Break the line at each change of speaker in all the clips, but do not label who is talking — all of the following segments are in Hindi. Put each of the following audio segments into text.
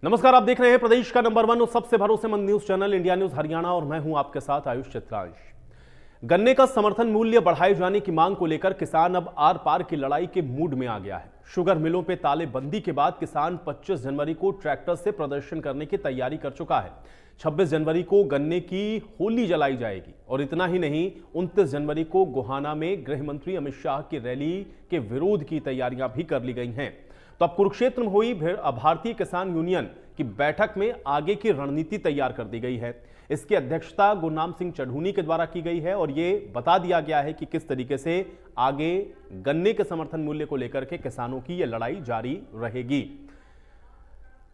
नमस्कार, आप देख रहे हैं प्रदेश का नंबर 1 और सबसे भरोसेमंद news channel India news Haryana और मैं हूं आपके साथ आयुष चित्रांश। गन्ने का समर्थन मूल्य बढ़ाए जाने की मांग को लेकर किसान अब आर पार की लड़ाई के मूड में आ गया है। शुगर मिलों पे तालेबंदी के बाद किसान 25 जनवरी को ट्रैक्टर से प्रदर्शन करने की तैयारी कर चुका है। 26 जनवरी को गन्ने की होली जलाई जाएगी और इतना ही नहीं, 29 जनवरी को गोहाना में गृह मंत्री अमित शाह की रैली के विरोध की तैयारियां भी कर ली गई हैं। तो अब कुरुक्षेत्र में हुई भारतीय किसान यूनियन की बैठक में आगे की रणनीति तैयार कर दी गई है। इसकी अध्यक्षता गुरनाम सिंह चढ़ूनी के द्वारा की गई है और ये बता दिया गया है कि किस तरीके से आगे गन्ने के समर्थन मूल्य को लेकर के किसानों की यह लड़ाई जारी रहेगी।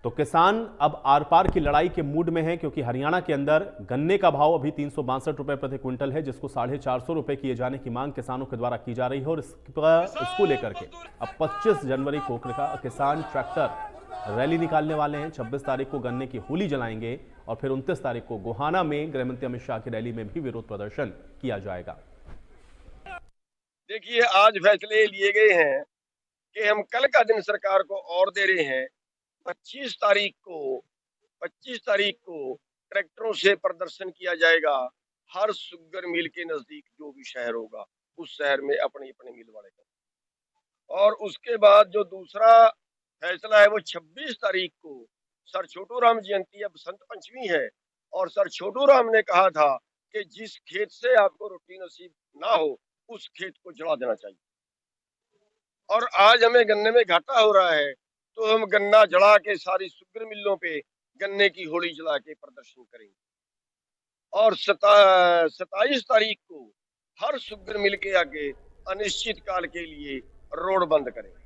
तो किसान अब आर पार की लड़ाई के मूड में है, क्योंकि हरियाणा के अंदर गन्ने का भाव अभी 362 रुपए प्रति क्विंटल है, जिसको 450 रुपए किए जाने की मांग किसानों के द्वारा की जा रही है। और इसको लेकर के अब 25 जनवरी को किसान ट्रैक्टर रैली निकालने वाले हैं। 26 तारीख को गन्ने की होली जलाएंगे और फिर 29 तारीख को गोहाना में गृहमंत्री अमित शाह की रैली में भी विरोध प्रदर्शन किया जाएगा।
देखिए, आज फैसले लिए गए हैं कि हम कल का दिन सरकार को और दे रहे हैं। 25 तारीख को ट्रैक्टरों से प्रदर्शन किया जाएगा। हर शुगर मिल के नजदीक जो भी शहर होगा उस शहर में अपनी अपनी मिल वाले का। और उसके बाद जो दूसरा फैसला है वो 26 तारीख को सर छोटू राम जयंती, अब बसंत पंचमी है, और सर छोटू राम ने कहा था कि जिस खेत से आपको रोटी नसीब ना हो उस खेत को जला देना चाहिए। और आज हमें गन्ने में घाटा हो रहा है तो हम गन्ना जला के सारी शुगर मिलों पे गन्ने की होली जला के प्रदर्शन करेंगे। और 27 तारीख को हर शुगर मिल के आगे अनिश्चित काल के लिए रोड बंद करेंगे।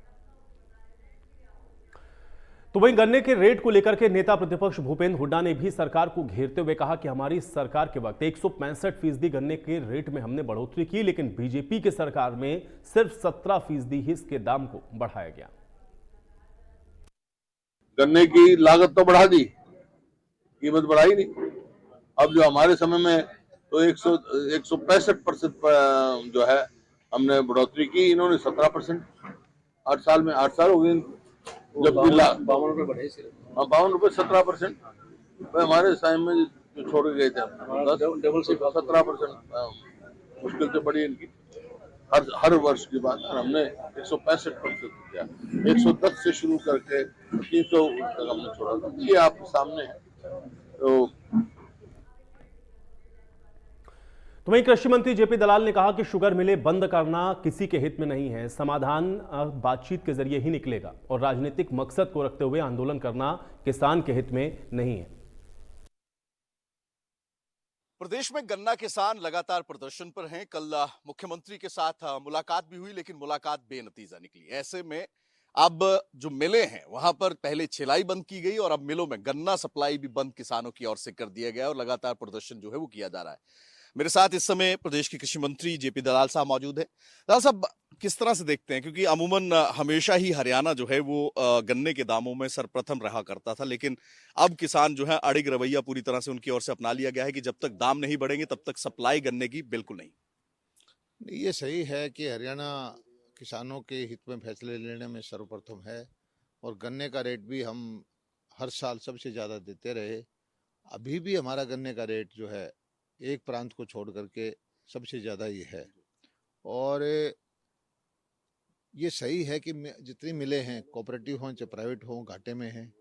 तो वहीं गन्ने के रेट को लेकर के नेता प्रतिपक्ष भूपेंद्र हुड्डा ने भी सरकार को घेरते हुए कहा कि हमारी सरकार के वक्त 165% गन्ने के रेट में हमने बढ़ोतरी की, लेकिन बीजेपी की सरकार में सिर्फ 17% ही इसके दाम को बढ़ाया गया।
गन्ने की लागत तो बढ़ा दी, कीमत बढ़ाई नहीं। अब जो हमारे समय में तो 165% जो है हमने बढ़ोतरी की, इन्होंने 17%। 8 साल हो गए जबकि 52 रुपए बढ़े। 52 रुपए 17%। हमारे टाइम में जो छोड़ गए थे 17% मुश्किल से बढ़ी इनकी हर वर्ष की बात। हमने 165% किया, 110 से शुरू करके 300 तक हमने छोड़ा था। ये आपके सामने है।
तो वहीं कृषि मंत्री जेपी दलाल ने कहा कि शुगर मिलें बंद करना किसी के हित में नहीं है, समाधान बातचीत के जरिए ही निकलेगा और राजनीतिक मकसद को रखते हुए आंदोलन करना किसान के हित में नहीं है।
प्रदेश में गन्ना किसान लगातार प्रदर्शन पर हैं। कल मुख्यमंत्री के साथ मुलाकात भी हुई, लेकिन मुलाकात बेनतीजा निकली। ऐसे में अब जो मिलें हैं वहां पर पहले छिलाई बंद की गई और अब मिलों में गन्ना सप्लाई भी बंद किसानों की ओर से कर दिया गया और लगातार प्रदर्शन जो है वो किया जा रहा है। मेरे साथ इस समय प्रदेश के कृषि मंत्री जेपी दलाल साहब मौजूद है। दलाल साहब, किस तरह से देखते हैं, क्योंकि अमूमन हमेशा ही हरियाणा जो है वो गन्ने के दामों में सर्वप्रथम रहा करता था, लेकिन अब किसान जो है अड़िग रवैया पूरी तरह से उनकी ओर से अपना लिया गया है कि जब तक दाम नहीं बढ़ेंगे तब तक सप्लाई गन्ने की बिल्कुल नहीं।
ये सही है कि हरियाणा किसानों के हित में फैसले लेने में सर्वप्रथम है और गन्ने का रेट भी हम हर साल सबसे ज़्यादा देते रहे। अभी भी हमारा गन्ने का रेट जो है एक प्रांत को छोड़ करके सबसे ज़्यादा ही है। और ये सही है कि जितनी मिलें हैं, कोऑपरेटिव हों चाहे प्राइवेट हों, घाटे में हैं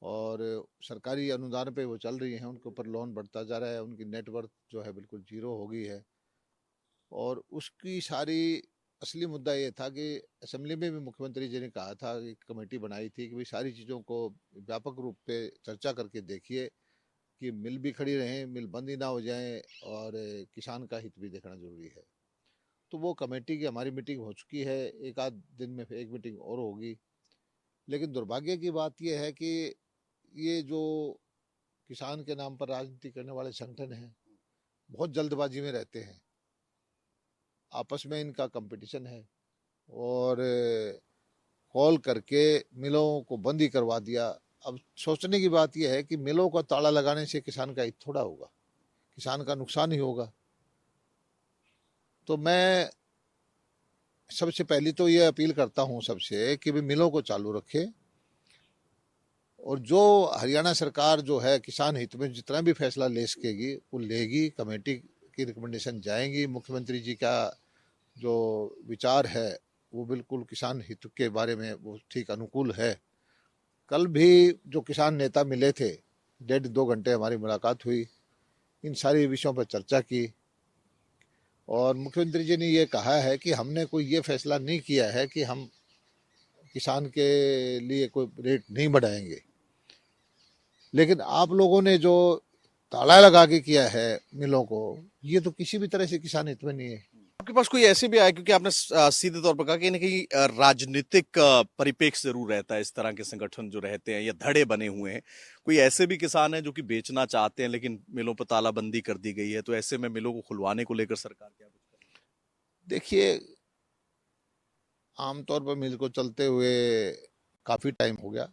और सरकारी अनुदान पे वो चल रही हैं। उनके ऊपर लोन बढ़ता जा रहा है, उनकी नेटवर्थ जो है बिल्कुल जीरो हो गई है। और उसकी सारी असली मुद्दा ये था कि असेंबली में भी मुख्यमंत्री जी ने कहा था, एक कमेटी बनाई थी कि भाई सारी चीज़ों को व्यापक रूप पे चर्चा करके देखिए कि मिल भी खड़ी रहें, मिल बंद ही ना हो जाए और किसान का हित भी देखना जरूरी है। तो वो कमेटी की हमारी मीटिंग हो चुकी है, एक आध दिन में एक मीटिंग और होगी। लेकिन दुर्भाग्य की बात यह है कि ये जो किसान के नाम पर राजनीति करने वाले संगठन हैं बहुत जल्दबाजी में रहते हैं। आपस में इनका कंपटीशन है और कॉल करके मिलों को बंद ही करवा दिया। अब सोचने की बात यह है कि मिलों को ताला लगाने से किसान का हित थोड़ा होगा, किसान का नुकसान ही होगा। तो मैं सबसे पहली तो ये अपील करता हूँ सबसे कि भी मिलों को चालू रखें और जो हरियाणा सरकार जो है किसान हित में जितना भी फैसला ले सकेगी वो लेगी, कमेटी की रिकमेंडेशन जाएंगी। मुख्यमंत्री जी का जो विचार है वो बिल्कुल किसान हित के बारे में वो ठीक अनुकूल है। कल भी जो किसान नेता मिले थे, 1.5-2 घंटे हमारी मुलाकात हुई, इन सारी विषयों पर चर्चा की और मुख्यमंत्री जी ने ये कहा है कि हमने कोई ये फैसला नहीं किया है कि हम किसान के लिए कोई रेट नहीं बढ़ाएंगे, लेकिन आप लोगों ने जो ताला लगा के किया है मिलों को, ये तो किसी भी तरह से किसान हित में नहीं है।
आपके पास कोई ऐसे भी आया, क्योंकि आपने सीधे तौर पर कहा कि कहीं राजनीतिक परिप्रेक्ष्य जरूर रहता है इस तरह के संगठन जो रहते हैं या धड़े बने हुए हैं। कोई ऐसे भी किसान हैं जो कि बेचना चाहते हैं लेकिन मिलों पर तालाबंदी कर दी गई है, तो ऐसे में मिलों को खुलवाने को लेकर सरकार क्या कुछ कर रही है?
देखिए, आमतौर पर मिल को चलते हुए काफ़ी टाइम हो गया।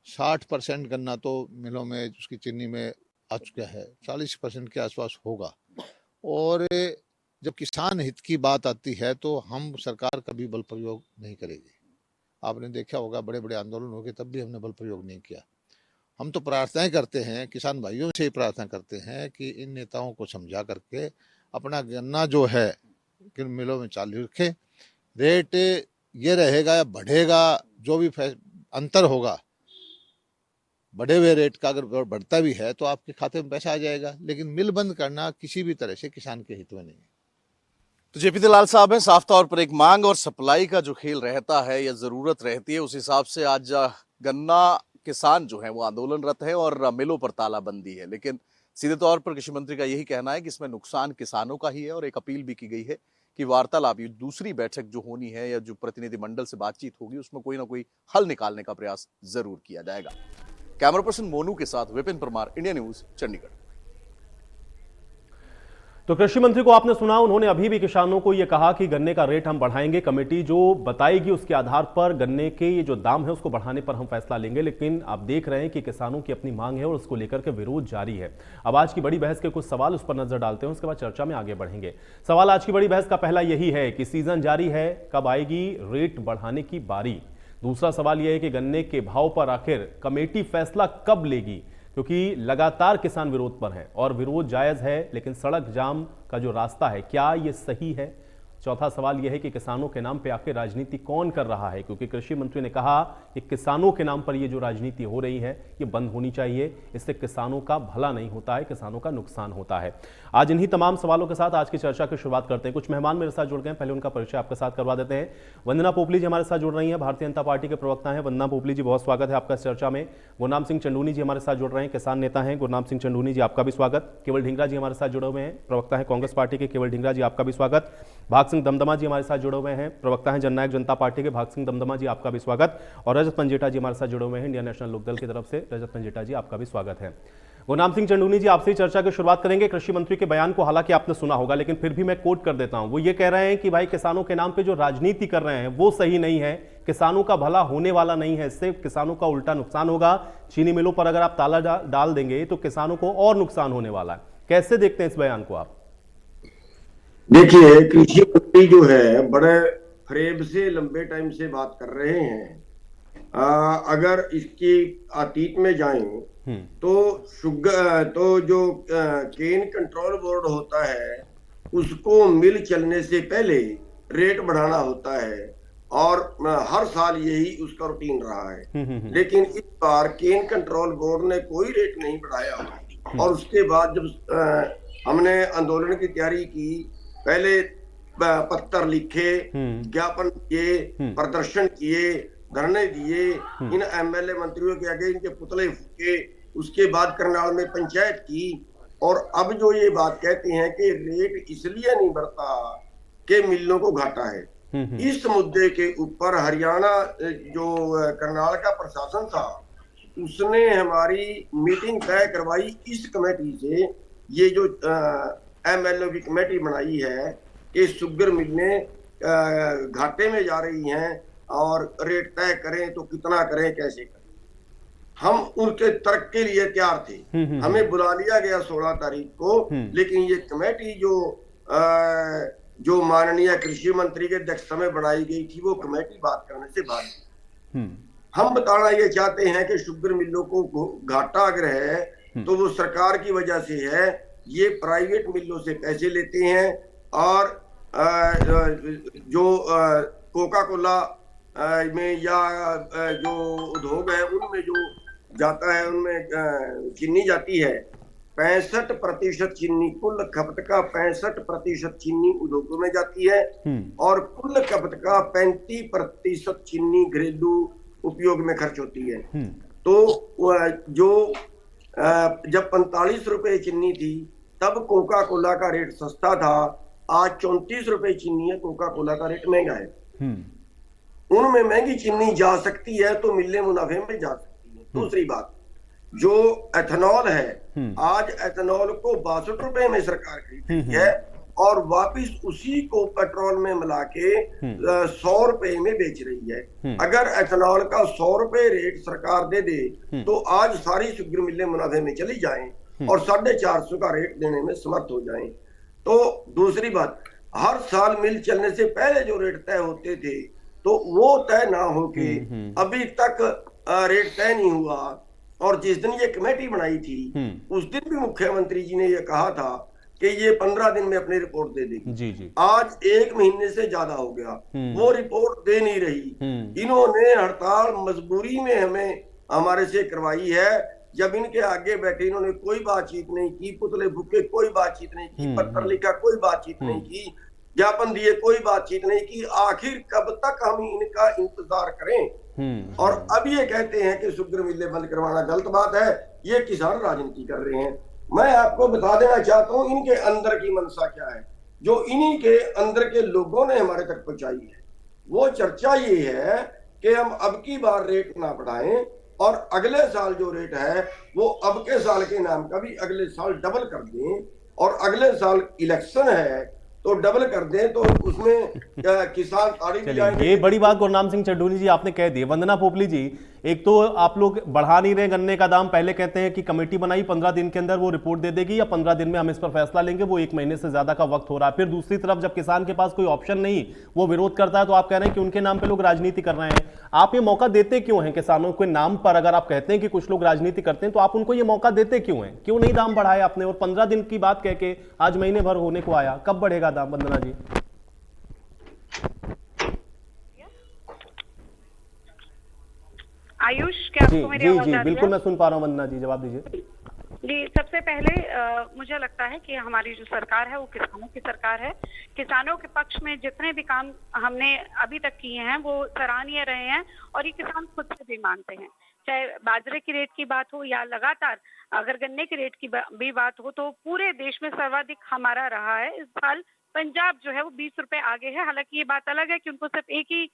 60% गन्ना तो मिलों में उसकी चीनी में आ चुका है, 40% के आसपास होगा। और जब किसान हित की बात आती है तो हम सरकार कभी बल प्रयोग नहीं करेगी। आपने देखा होगा बड़े बड़े आंदोलन हो गए तब भी हमने बल प्रयोग नहीं किया। हम तो प्रार्थनाएं करते हैं, किसान भाइयों से ही प्रार्थना करते हैं कि इन नेताओं को समझा करके अपना गन्ना जो है किन मिलों में चालू रखे। रेट ये रहेगा या बढ़ेगा, जो भी अंतर होगा, बढ़े हुए रेट का अगर बढ़ता भी है तो आपके खाते में पैसा आ जाएगा, लेकिन मिल बंद करना किसी भी तरह से किसान के हित में नहीं है।
तो जेपी दलाल साहब हैं, साफ तौर पर एक मांग और सप्लाई का जो खेल रहता है या जरूरत रहती है उस हिसाब से आज गन्ना किसान जो है वो आंदोलनरत है और मिलों पर तालाबंदी है। लेकिन सीधे तौर पर कृषि मंत्री का यही कहना है कि इसमें नुकसान किसानों का ही है और एक अपील भी की गई है कि वार्तालाप, ये दूसरी बैठक जो होनी है या जो प्रतिनिधिमंडल से बातचीत होगी उसमें कोई ना कोई हल निकालने का प्रयास जरूर किया जाएगा। कैमरा पर्सन मोनू के साथ विपिन परमार, इंडिया न्यूज, चंडीगढ़।
तो कृषि मंत्री को आपने सुना, उन्होंने अभी भी किसानों को यह कहा कि गन्ने का रेट हम बढ़ाएंगे, कमेटी जो बताएगी उसके आधार पर गन्ने के ये जो दाम है उसको बढ़ाने पर हम फैसला लेंगे। लेकिन आप देख रहे हैं कि किसानों की अपनी मांग है और उसको लेकर के विरोध जारी है। अब आज की बड़ी बहस के कुछ सवाल उस पर नजर डालते हैं, उसके बाद चर्चा में आगे बढ़ेंगे। सवाल आज की बड़ी बहस का पहला यही है कि सीजन जारी है, कब आएगी रेट बढ़ाने की बारी। दूसरा सवाल यह है कि गन्ने के भाव पर आखिर कमेटी फैसला कब लेगी, क्योंकि लगातार किसान विरोध पर हैं और विरोध जायज है, लेकिन सड़क जाम का जो रास्ता है क्या ये सही है। चौथा सवाल यह है कि किसानों के नाम पे आखिर राजनीति कौन कर रहा है, क्योंकि कृषि मंत्री ने कहा कि किसानों के नाम पर ये जो राजनीति हो रही है ये बंद होनी चाहिए, इससे किसानों का भला नहीं होता है, किसानों का नुकसान होता है। आज इन्हीं तमाम सवालों के साथ आज की चर्चा की शुरुआत करते हैं। कुछ मेहमान मेरे साथ जुड़ गए, पहले उनका परिचय आपके साथ करवा देते हैं। वंदना पोपली जी हमारे साथ जुड़ रही हैं, भारतीय जनता पार्टी के प्रवक्ता हैं। वंदना पोपली जी, बहुत स्वागत है आपका इस चर्चा में। गुरनाम सिंह चंडूनी जी हमारे साथ जुड़ रहे हैं, किसान नेता हैं। गुरनाम सिंह चंडूनी जी, आपका भी स्वागत। केवल ढींगरा जी हमारे साथ जुड़े हुए हैं, प्रवक्ता है कांग्रेस पार्टी के। केवल ढींगरा जी, आपका भी स्वागत। भाग सिंह दमदमा जी हमारे साथ जुड़े हुए हैं, प्रवक्ता हैं जननायक जनता पार्टी के। भाग सिंह दमदमा जी, आपका भी स्वागत। और रजत पंजेटा जी हमारे साथ जुड़े हुए हैं, इंडियन नेशनल लोकदल की तरफ से। रजत पंजेटा जी, आपका भी स्वागत है। गुरनाम सिंह चंडूनी जी, आपसे चर्चा की शुरुआत करेंगे। कृषि मंत्री के बयान को हालांकि आपने सुना होगा, लेकिन फिर भी मैं कोट कर देता हूं। वो ये कह रहे हैं कि भाई किसानों के नाम पे जो राजनीति कर रहे हैं वो सही नहीं है, किसानों का भला होने वाला नहीं है, इससे किसानों का उल्टा नुकसान होगा। चीनी मिलों पर अगर आप ताला डाल देंगे तो किसानों को और नुकसान होने वाला है। कैसे देखते हैं इस बयान को आप?
देखिए, कृषि मंत्री जो है बड़े फरेब से लंबे टाइम से बात कर रहे हैं। अगर इसकी अतीत में जाएं तो जो केन कंट्रोल बोर्ड होता है उसको मिल चलने से पहले रेट बढ़ाना होता है और हर साल यही उसका रूटीन रहा है। लेकिन इस बार केन कंट्रोल बोर्ड ने कोई रेट नहीं बढ़ाया और उसके बाद जब हमने आंदोलन की तैयारी की, पहले पत्र लिखे, ज्ञापन किए, प्रदर्शन किए, धरने दिए, इन एमएलए मंत्रियों के आगे इनके पुतले फूके, उसके बाद करनाल में पंचायत की, और अब जो ये बात कहते हैं कि रेट इसलिए नहीं बढ़ता कि मिलों को घाटा है। इस मुद्दे के ऊपर हरियाणा जो करनाल का प्रशासन था उसने हमारी मीटिंग तय करवाई इस कमेटी से। ये जो एमएलए की कमेटी बनाई है कि शुगर मिलें घाटे में जा रही हैं और रेट तय करें तो कितना करें, कैसे करें। हम उनके तर्क के लिए तैयार थे। हमें बुला लिया गया 16 तारीख को, लेकिन ये कमेटी जो माननीय कृषि मंत्री के अध्यक्षता में बनाई गई थी वो कमेटी बात करने से बाहर। हम बताना ये चाहते हैं कि शुगर मिलों को घाटा अगर है तो वो सरकार की वजह से है। ये प्राइवेट मिलों से पैसे लेते हैं और जो कोका कोला में या जो उद्योग है उनमें जो जाता है, उनमें चीनी जाती है। 65% चीनी, कुल खपत का 65% चीनी उद्योगों में जाती है और कुल खपत का 35% चीनी घरेलू उपयोग में खर्च होती है। तो जो जब 45 रुपए चीनी थी तब कोका कोला का रेट सस्ता था, आज 34 रुपए चीनी है, कोका कोला का रेट महंगा है। उनमें महंगी चीनी जा सकती है तो मिलने मुनाफे में जा सकती है। दूसरी बात, जो एथेनॉल है, आज एथेनॉल को 62 रुपए में सरकार खरीद रही है और वापिस उसी को पेट्रोल में मिला के 100 रुपए में बेच रही है। अगर एथेनॉल का 100 रुपए रेट सरकार दे दे तो आज सारी शुगर मिलें मुनाफे में चली जाएं और 450 का रेट देने में समर्थ हो जाएं। तो दूसरी बात, हर साल मिल चलने से पहले जो रेट तय होते थे तो वो तय ना होके अभी तक रेट तय नहीं हुआ। और जिस दिन ये कमेटी बनाई थी उस दिन भी मुख्यमंत्री जी ने ये कहा था कि ये 15 दिन में अपनी रिपोर्ट दे देगी।
जी।
आज 1 महीने से ज्यादा हो गया, वो रिपोर्ट दे नहीं रही। इन्होंने हड़ताल मजबूरी में हमें हमारे से करवाई है। जब इनके आगे बैठे इन्होंने कोई बातचीत नहीं की, पुतले फूके कोई बातचीत नहीं की, पत्र लिखा कोई बातचीत नहीं की, ज्ञापन दिए कोई बातचीत नहीं की। आखिर कब तक हम इनका इंतजार करें? और अब ये कहते हैं कि शुगर मिलें बंद करवाना गलत बात है। ये किसान राजनीति कर रहे हैं। मैं आपको बता देना चाहता हूं इनके अंदर की मनसा क्या है, जो इन्हीं के अंदर के लोगों ने हमारे तक पहुंचाई है। वो चर्चा ये है कि हम अब की बार रेट ना बढ़ाएं और अगले साल जो रेट है वो अब के साल के नाम का भी अगले साल डबल कर दें, और अगले साल इलेक्शन है तो डबल कर दें, तो उसमें किसान ताड़ी बजाएंगे।
ये बड़ी बात गुरनाम सिंह चड्ढूनी जी आपने कह दी। वंदना पोपली जी, एक तो आप लोग बढ़ा नहीं रहे गन्ने का दाम, पहले कहते हैं कि कमेटी बनाई 15 दिन के अंदर वो रिपोर्ट दे देगी या 15 दिन में हम इस पर फैसला लेंगे, वो 1 महीने से ज्यादा का वक्त हो रहा है। फिर दूसरी तरफ जब किसान के पास कोई ऑप्शन नहीं, वो विरोध करता है, तो आप कह रहे हैं कि उनके नाम पे लोग राजनीति कर रहे हैं। आप ये मौका देते क्यों हैं किसानों के नाम पर? अगर आप कहते हैं कि कुछ लोग राजनीति करते हैं तो आप उनको ये मौका देते क्यों हैं? क्यों नहीं दाम बढ़ाया आपने? और 15 दिन की बात कह के आज महीने भर होने को आया, कब बढ़ेगा दाम? वंदना जी।
आयुष, क्या आपको मेरी आवाज आ रही है?
बिल्कुल मैं सुन पा रहा हूँ। वंदना जी जवाब दीजिए।
जी, सबसे पहले मुझे लगता है कि हमारी जो सरकार है वो किसानों की सरकार है। किसानों के पक्ष में जितने भी काम हमने अभी तक किए हैं वो सराहनीय रहे हैं और ये किसान खुद से भी मानते हैं। चाहे बाजरे की रेट की बात हो या लगातार अगर गन्ने की रेट की भी बात हो, तो पूरे देश में सर्वाधिक हमारा रहा है। इस साल पंजाब जो है वो 20 रुपए आगे है। हालांकि ये बात अलग है कि उनको सिर्फ एक ही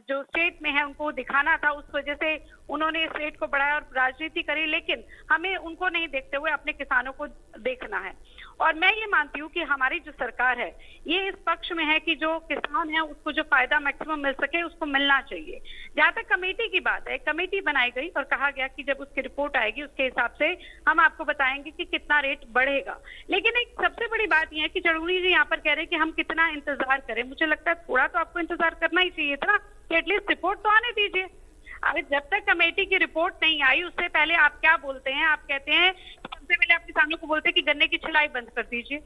जो स्टेट में है उनको दिखाना था, उस वजह से उन्होंने इस रेट को बढ़ाया और राजनीति करी, लेकिन हमें उनको नहीं देखते हुए अपने किसानों को देखना है। और मैं ये मानती हूँ कि हमारी जो सरकार है ये इस पक्ष में है कि जो किसान है उसको जो फायदा मैक्सिमम मिल सके उसको मिलना चाहिए। जहाँ तक कमेटी की बात है, कमेटी बनाई गई और कहा गया कि जब उसकी रिपोर्ट आएगी उसके हिसाब से हम आपको बताएंगे कि कितना रेट बढ़ेगा। लेकिन एक सबसे बड़ी बात यह है कि चढ़ूनी जी यहाँ पर कह रहे हैं कि हम कितना इंतजार करें। मुझे लगता है थोड़ा तो आपको इंतजार करना ही चाहिए था कि एटलीस्ट रिपोर्ट तो आने दीजिए। अगर जब तक कमेटी की रिपोर्ट नहीं आई उससे पहले आप क्या बोलते हैं? आप कहते हैं सबसे पहले आप किसानों को बोलते हैं कि गन्ने की छिलाई बंद कर दीजिए।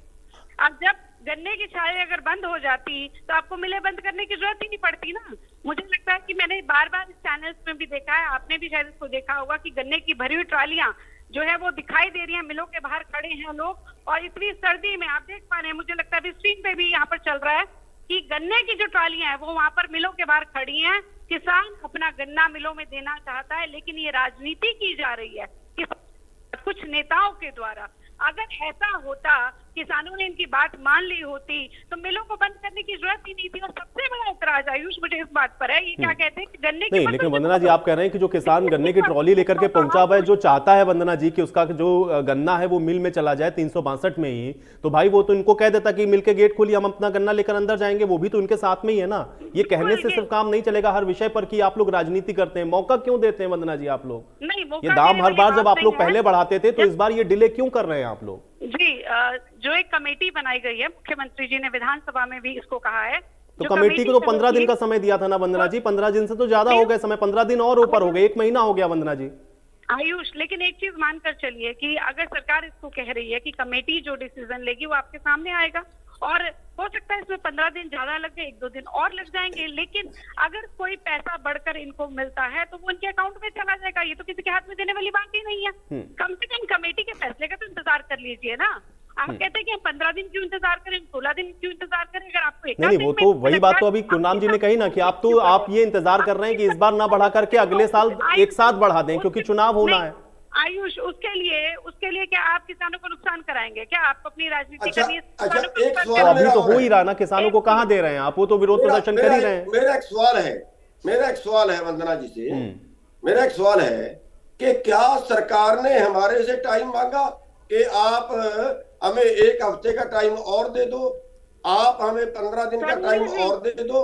अब जब गन्ने की छिलाई अगर बंद हो जाती तो आपको मिलें बंद करने की जरूरत ही नहीं पड़ती ना। मुझे लगता है कि मैंने बार बार इस चैनल्स में भी देखा है, आपने भी शायद इसको देखा होगा कि गन्ने की भरी हुई ट्रालियां जो है वो दिखाई दे रही हैं, मिलों के बाहर खड़े हैं लोग। और इतनी सर्दी में आप देख पा रहे हैं, मुझे लगता है अभी स्क्रीन पे भी यहाँ पर चल रहा है कि गन्ने की जो ट्रालियां हैं वो वहां पर मिलों के बाहर खड़ी हैं। किसान अपना गन्ना मिलों में देना चाहता है, लेकिन ये राजनीति की जा रही है कि कुछ नेताओं के द्वारा। अगर ऐसा होता, किसानों ने इनकी बात मान ली होती तो मिलों को बंद करने की जरूरत ही नहीं थी। और सबसे बड़ा इतराज आयुष मुझे इस बात पर है, ये क्या कहते हैं कि गन्ने की
नहीं, लेकिन वंदना जी आप कह रहे हैं कि जो किसान गन्ने की ट्रॉली लेकर के पहुंचा हुआ है, जो चाहता है वंदना जी कि उसका जो गन्ना है वो मिल में चला जाए 362 में ही, तो भाई वो तो इनको कह देता कि मिल के गेट खोलिए, हम अपना गन्ना लेकर अंदर जाएंगे, वो भी तो उनके साथ में ही है ना। ये कहने से सिर्फ काम नहीं चलेगा हर विषय पर कि आप लोग राजनीति करते हैं। मौका क्यों देते हैं वंदना जी आप लोग? ये दाम हर बार जब आप लोग पहले बढ़ाते थे तो इस बार ये डिले क्यों कर रहे हैं आप लोग?
जी, जो एक कमेटी बनाई गई है, मुख्यमंत्री जी ने विधानसभा में भी इसको कहा है
तो
जो
कमेटी को तो 15 दिन
थी,
का समय दिया था ना वंदना जी, 15 दिन से तो ज्यादा हो गए समय, 15 दिन और ऊपर हो गए, 1 महीना हो गया वंदना जी।
आयुष, लेकिन एक चीज मानकर चलिए कि अगर सरकार इसको कह रही है कि कमेटी जो डिसीजन लेगी वो आपके सामने आएगा, और हो सकता है इसमें 15 दिन ज्यादा लग जाए, 1-2 दिन और लग जाएंगे, लेकिन अगर कोई पैसा बढ़कर इनको मिलता है तो वो उनके अकाउंट में चला जाएगा। ये तो किसी के हाथ में देने वाली बात ही नहीं है। कम से कम कमेटी के फैसले का तो इंतजार कर लीजिए ना। आप कहते हैं कि हम 15 दिन क्यों इंतजार करें, 16 दिन क्यों इंतजार करें? अगर आपको
नहीं, वो तो वही बात तो अभी गुरनाम जी ने कही ना कि आप ये इंतजार कर रहे हैं कि इस बार ना बढ़ा करके अगले साल एक साथ बढ़ा दें, क्योंकि चुनाव होना है।
आयुष, उसके लिए क्या आप किसानों को नुकसान कराएंगे? क्या आप अपनी राजनीति
अच्छा,
करनी है?
अच्छा, एक
तो
सवाल
अभी
मेरा
तो
और
हो ही
है।
रहा ना, किसानों को कहाँ दे रहे हैं आप? वो तो विरोध प्रदर्शन कर ही रहे हैं।
मेरा एक सवाल है वंदना जी से। मेरा एक सवाल है कि क्या सरकार ने हमारे से टाइम मांगा कि आप हमें 1 हफ्ते का टाइम और दे दो, आप हमें 15 दिन का टाइम और दे दो?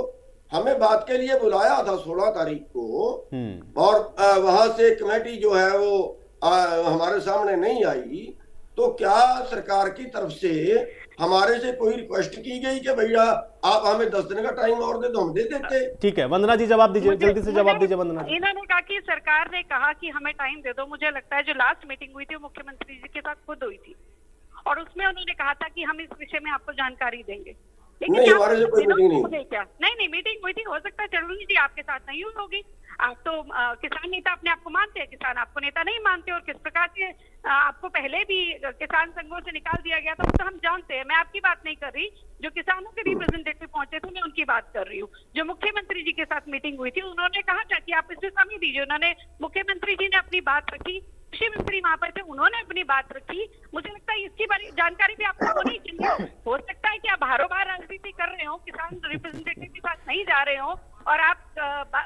हमें बात के लिए बुलाया था 16 तारीख को, और वहां से कमेटी जो है वो हमारे सामने नहीं आई। तो क्या सरकार की तरफ से हमारे से कोई रिक्वेस्ट की गई कि भैया आप हमें 10 दिन का टाइम और दे दो, हम दे देते?
ठीक है वंदना जी, जवाब दीजिए, जल्दी से जवाब दीजिए वंदना जी।
इन्होंने कहा कि सरकार ने कहा कि हमें टाइम दे दो। मुझे लगता है जो लास्ट मीटिंग हुई थी वो मुख्यमंत्री जी के साथ खुद हुई थी, और उसमें उन्होंने कहा था कि हम इस विषय में आपको जानकारी देंगे।
नहीं, हमारे से कोई मीटिंग नहीं हुई।
क्या नहीं, मीटिंग हुई थी। हो सकता है चरणों जी आपके साथ नहीं हुई होगी। आप तो किसान नेता अपने आप को मानते हैं, किसान आपको नेता नहीं मानते, और किस प्रकार से आपको पहले भी किसान संघों से निकाल दिया गया था वो तो हम जानते हैं। मैं आपकी बात नहीं कर रही, जो किसानों के रिप्रेजेंटेटिव पहुंचे थे मैं उनकी बात कर रही हूँ। जो मुख्यमंत्री जी के साथ मीटिंग हुई थी उन्होंने कहा था कि आप इसमें समय दीजिए। उन्होंने, मुख्यमंत्री जी ने अपनी बात रखी, कृषि मंत्री वहां पर थे, उन्होंने अपनी बात रखी। मुझे लगता है इसकी बारी जानकारी भी आपको होनी चाहिए। हो सकता है कि आप बाहरों बाहर राजनीति कर रहे हो, किसान रिप्रेजेंटेटिव के साथ नहीं जा रहे हो, और आप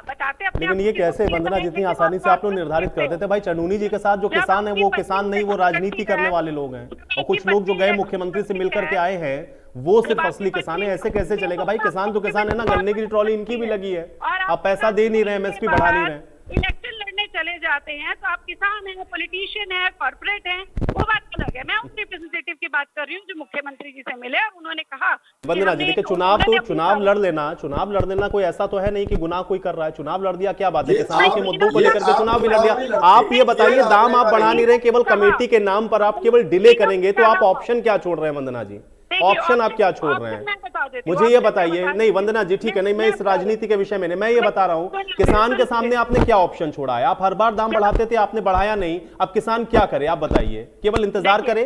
बताते अपने।
लेकिन ये कैसे वंदना, जितनी आसानी से आप लोग निर्धारित कर देते भाई, चनूनी जी के साथ जो किसान है वो किसान नहीं, वो राजनीति करने वाले लोग हैं, और कुछ लोग जो गए मुख्यमंत्री से मिलकर के आए हैं वो सिर्फ असली किसान है। ऐसे कैसे चलेगा भाई? किसान तो किसान है ना, गन्ने की ट्रॉली इनकी भी लगी है, आप पैसा दे नहीं रहे, एमएसपी बढ़ा नहीं रहे।
इलेक्शन लड़ने चले जाते हैं तो आप किसान हैं, पॉलिटिशियन है, कॉर्पोरेट हैं, वो बात अलग है। मैं उस रिप्रेजेंटेटिव की बात कर रही हूँ जो मुख्यमंत्री जी से मिले और उन्होंने कहा।
वंदना जी देखिए, चुनाव लड़ लेना कोई ऐसा तो है नहीं कि गुनाह कोई कर रहा है। चुनाव लड़ दिया क्या बात है? किसानों के मुद्दों को लेकर के चुनाव भी लड़ दिया। आप ये बताइए, दाम आप बढ़ा नहीं रहे, केवल कमेटी के नाम पर आप केवल डिले करेंगे, तो आप ऑप्शन क्या छोड़ रहे हैं वंदना जी? ऑप्शन आप क्या छोड़ रहे हैं मुझे ये बताइए। नहीं वंदना जी ठीक है, नहीं मैं इस राजनीति के विषय में नहीं, मैं ये बता रहा हूं किसान के सामने आपने क्या ऑप्शन छोड़ा है? आप हर बार दाम बढ़ाते थे, आपने बढ़ाया नहीं, अब किसान क्या करे आप बताइए? केवल इंतजार करे?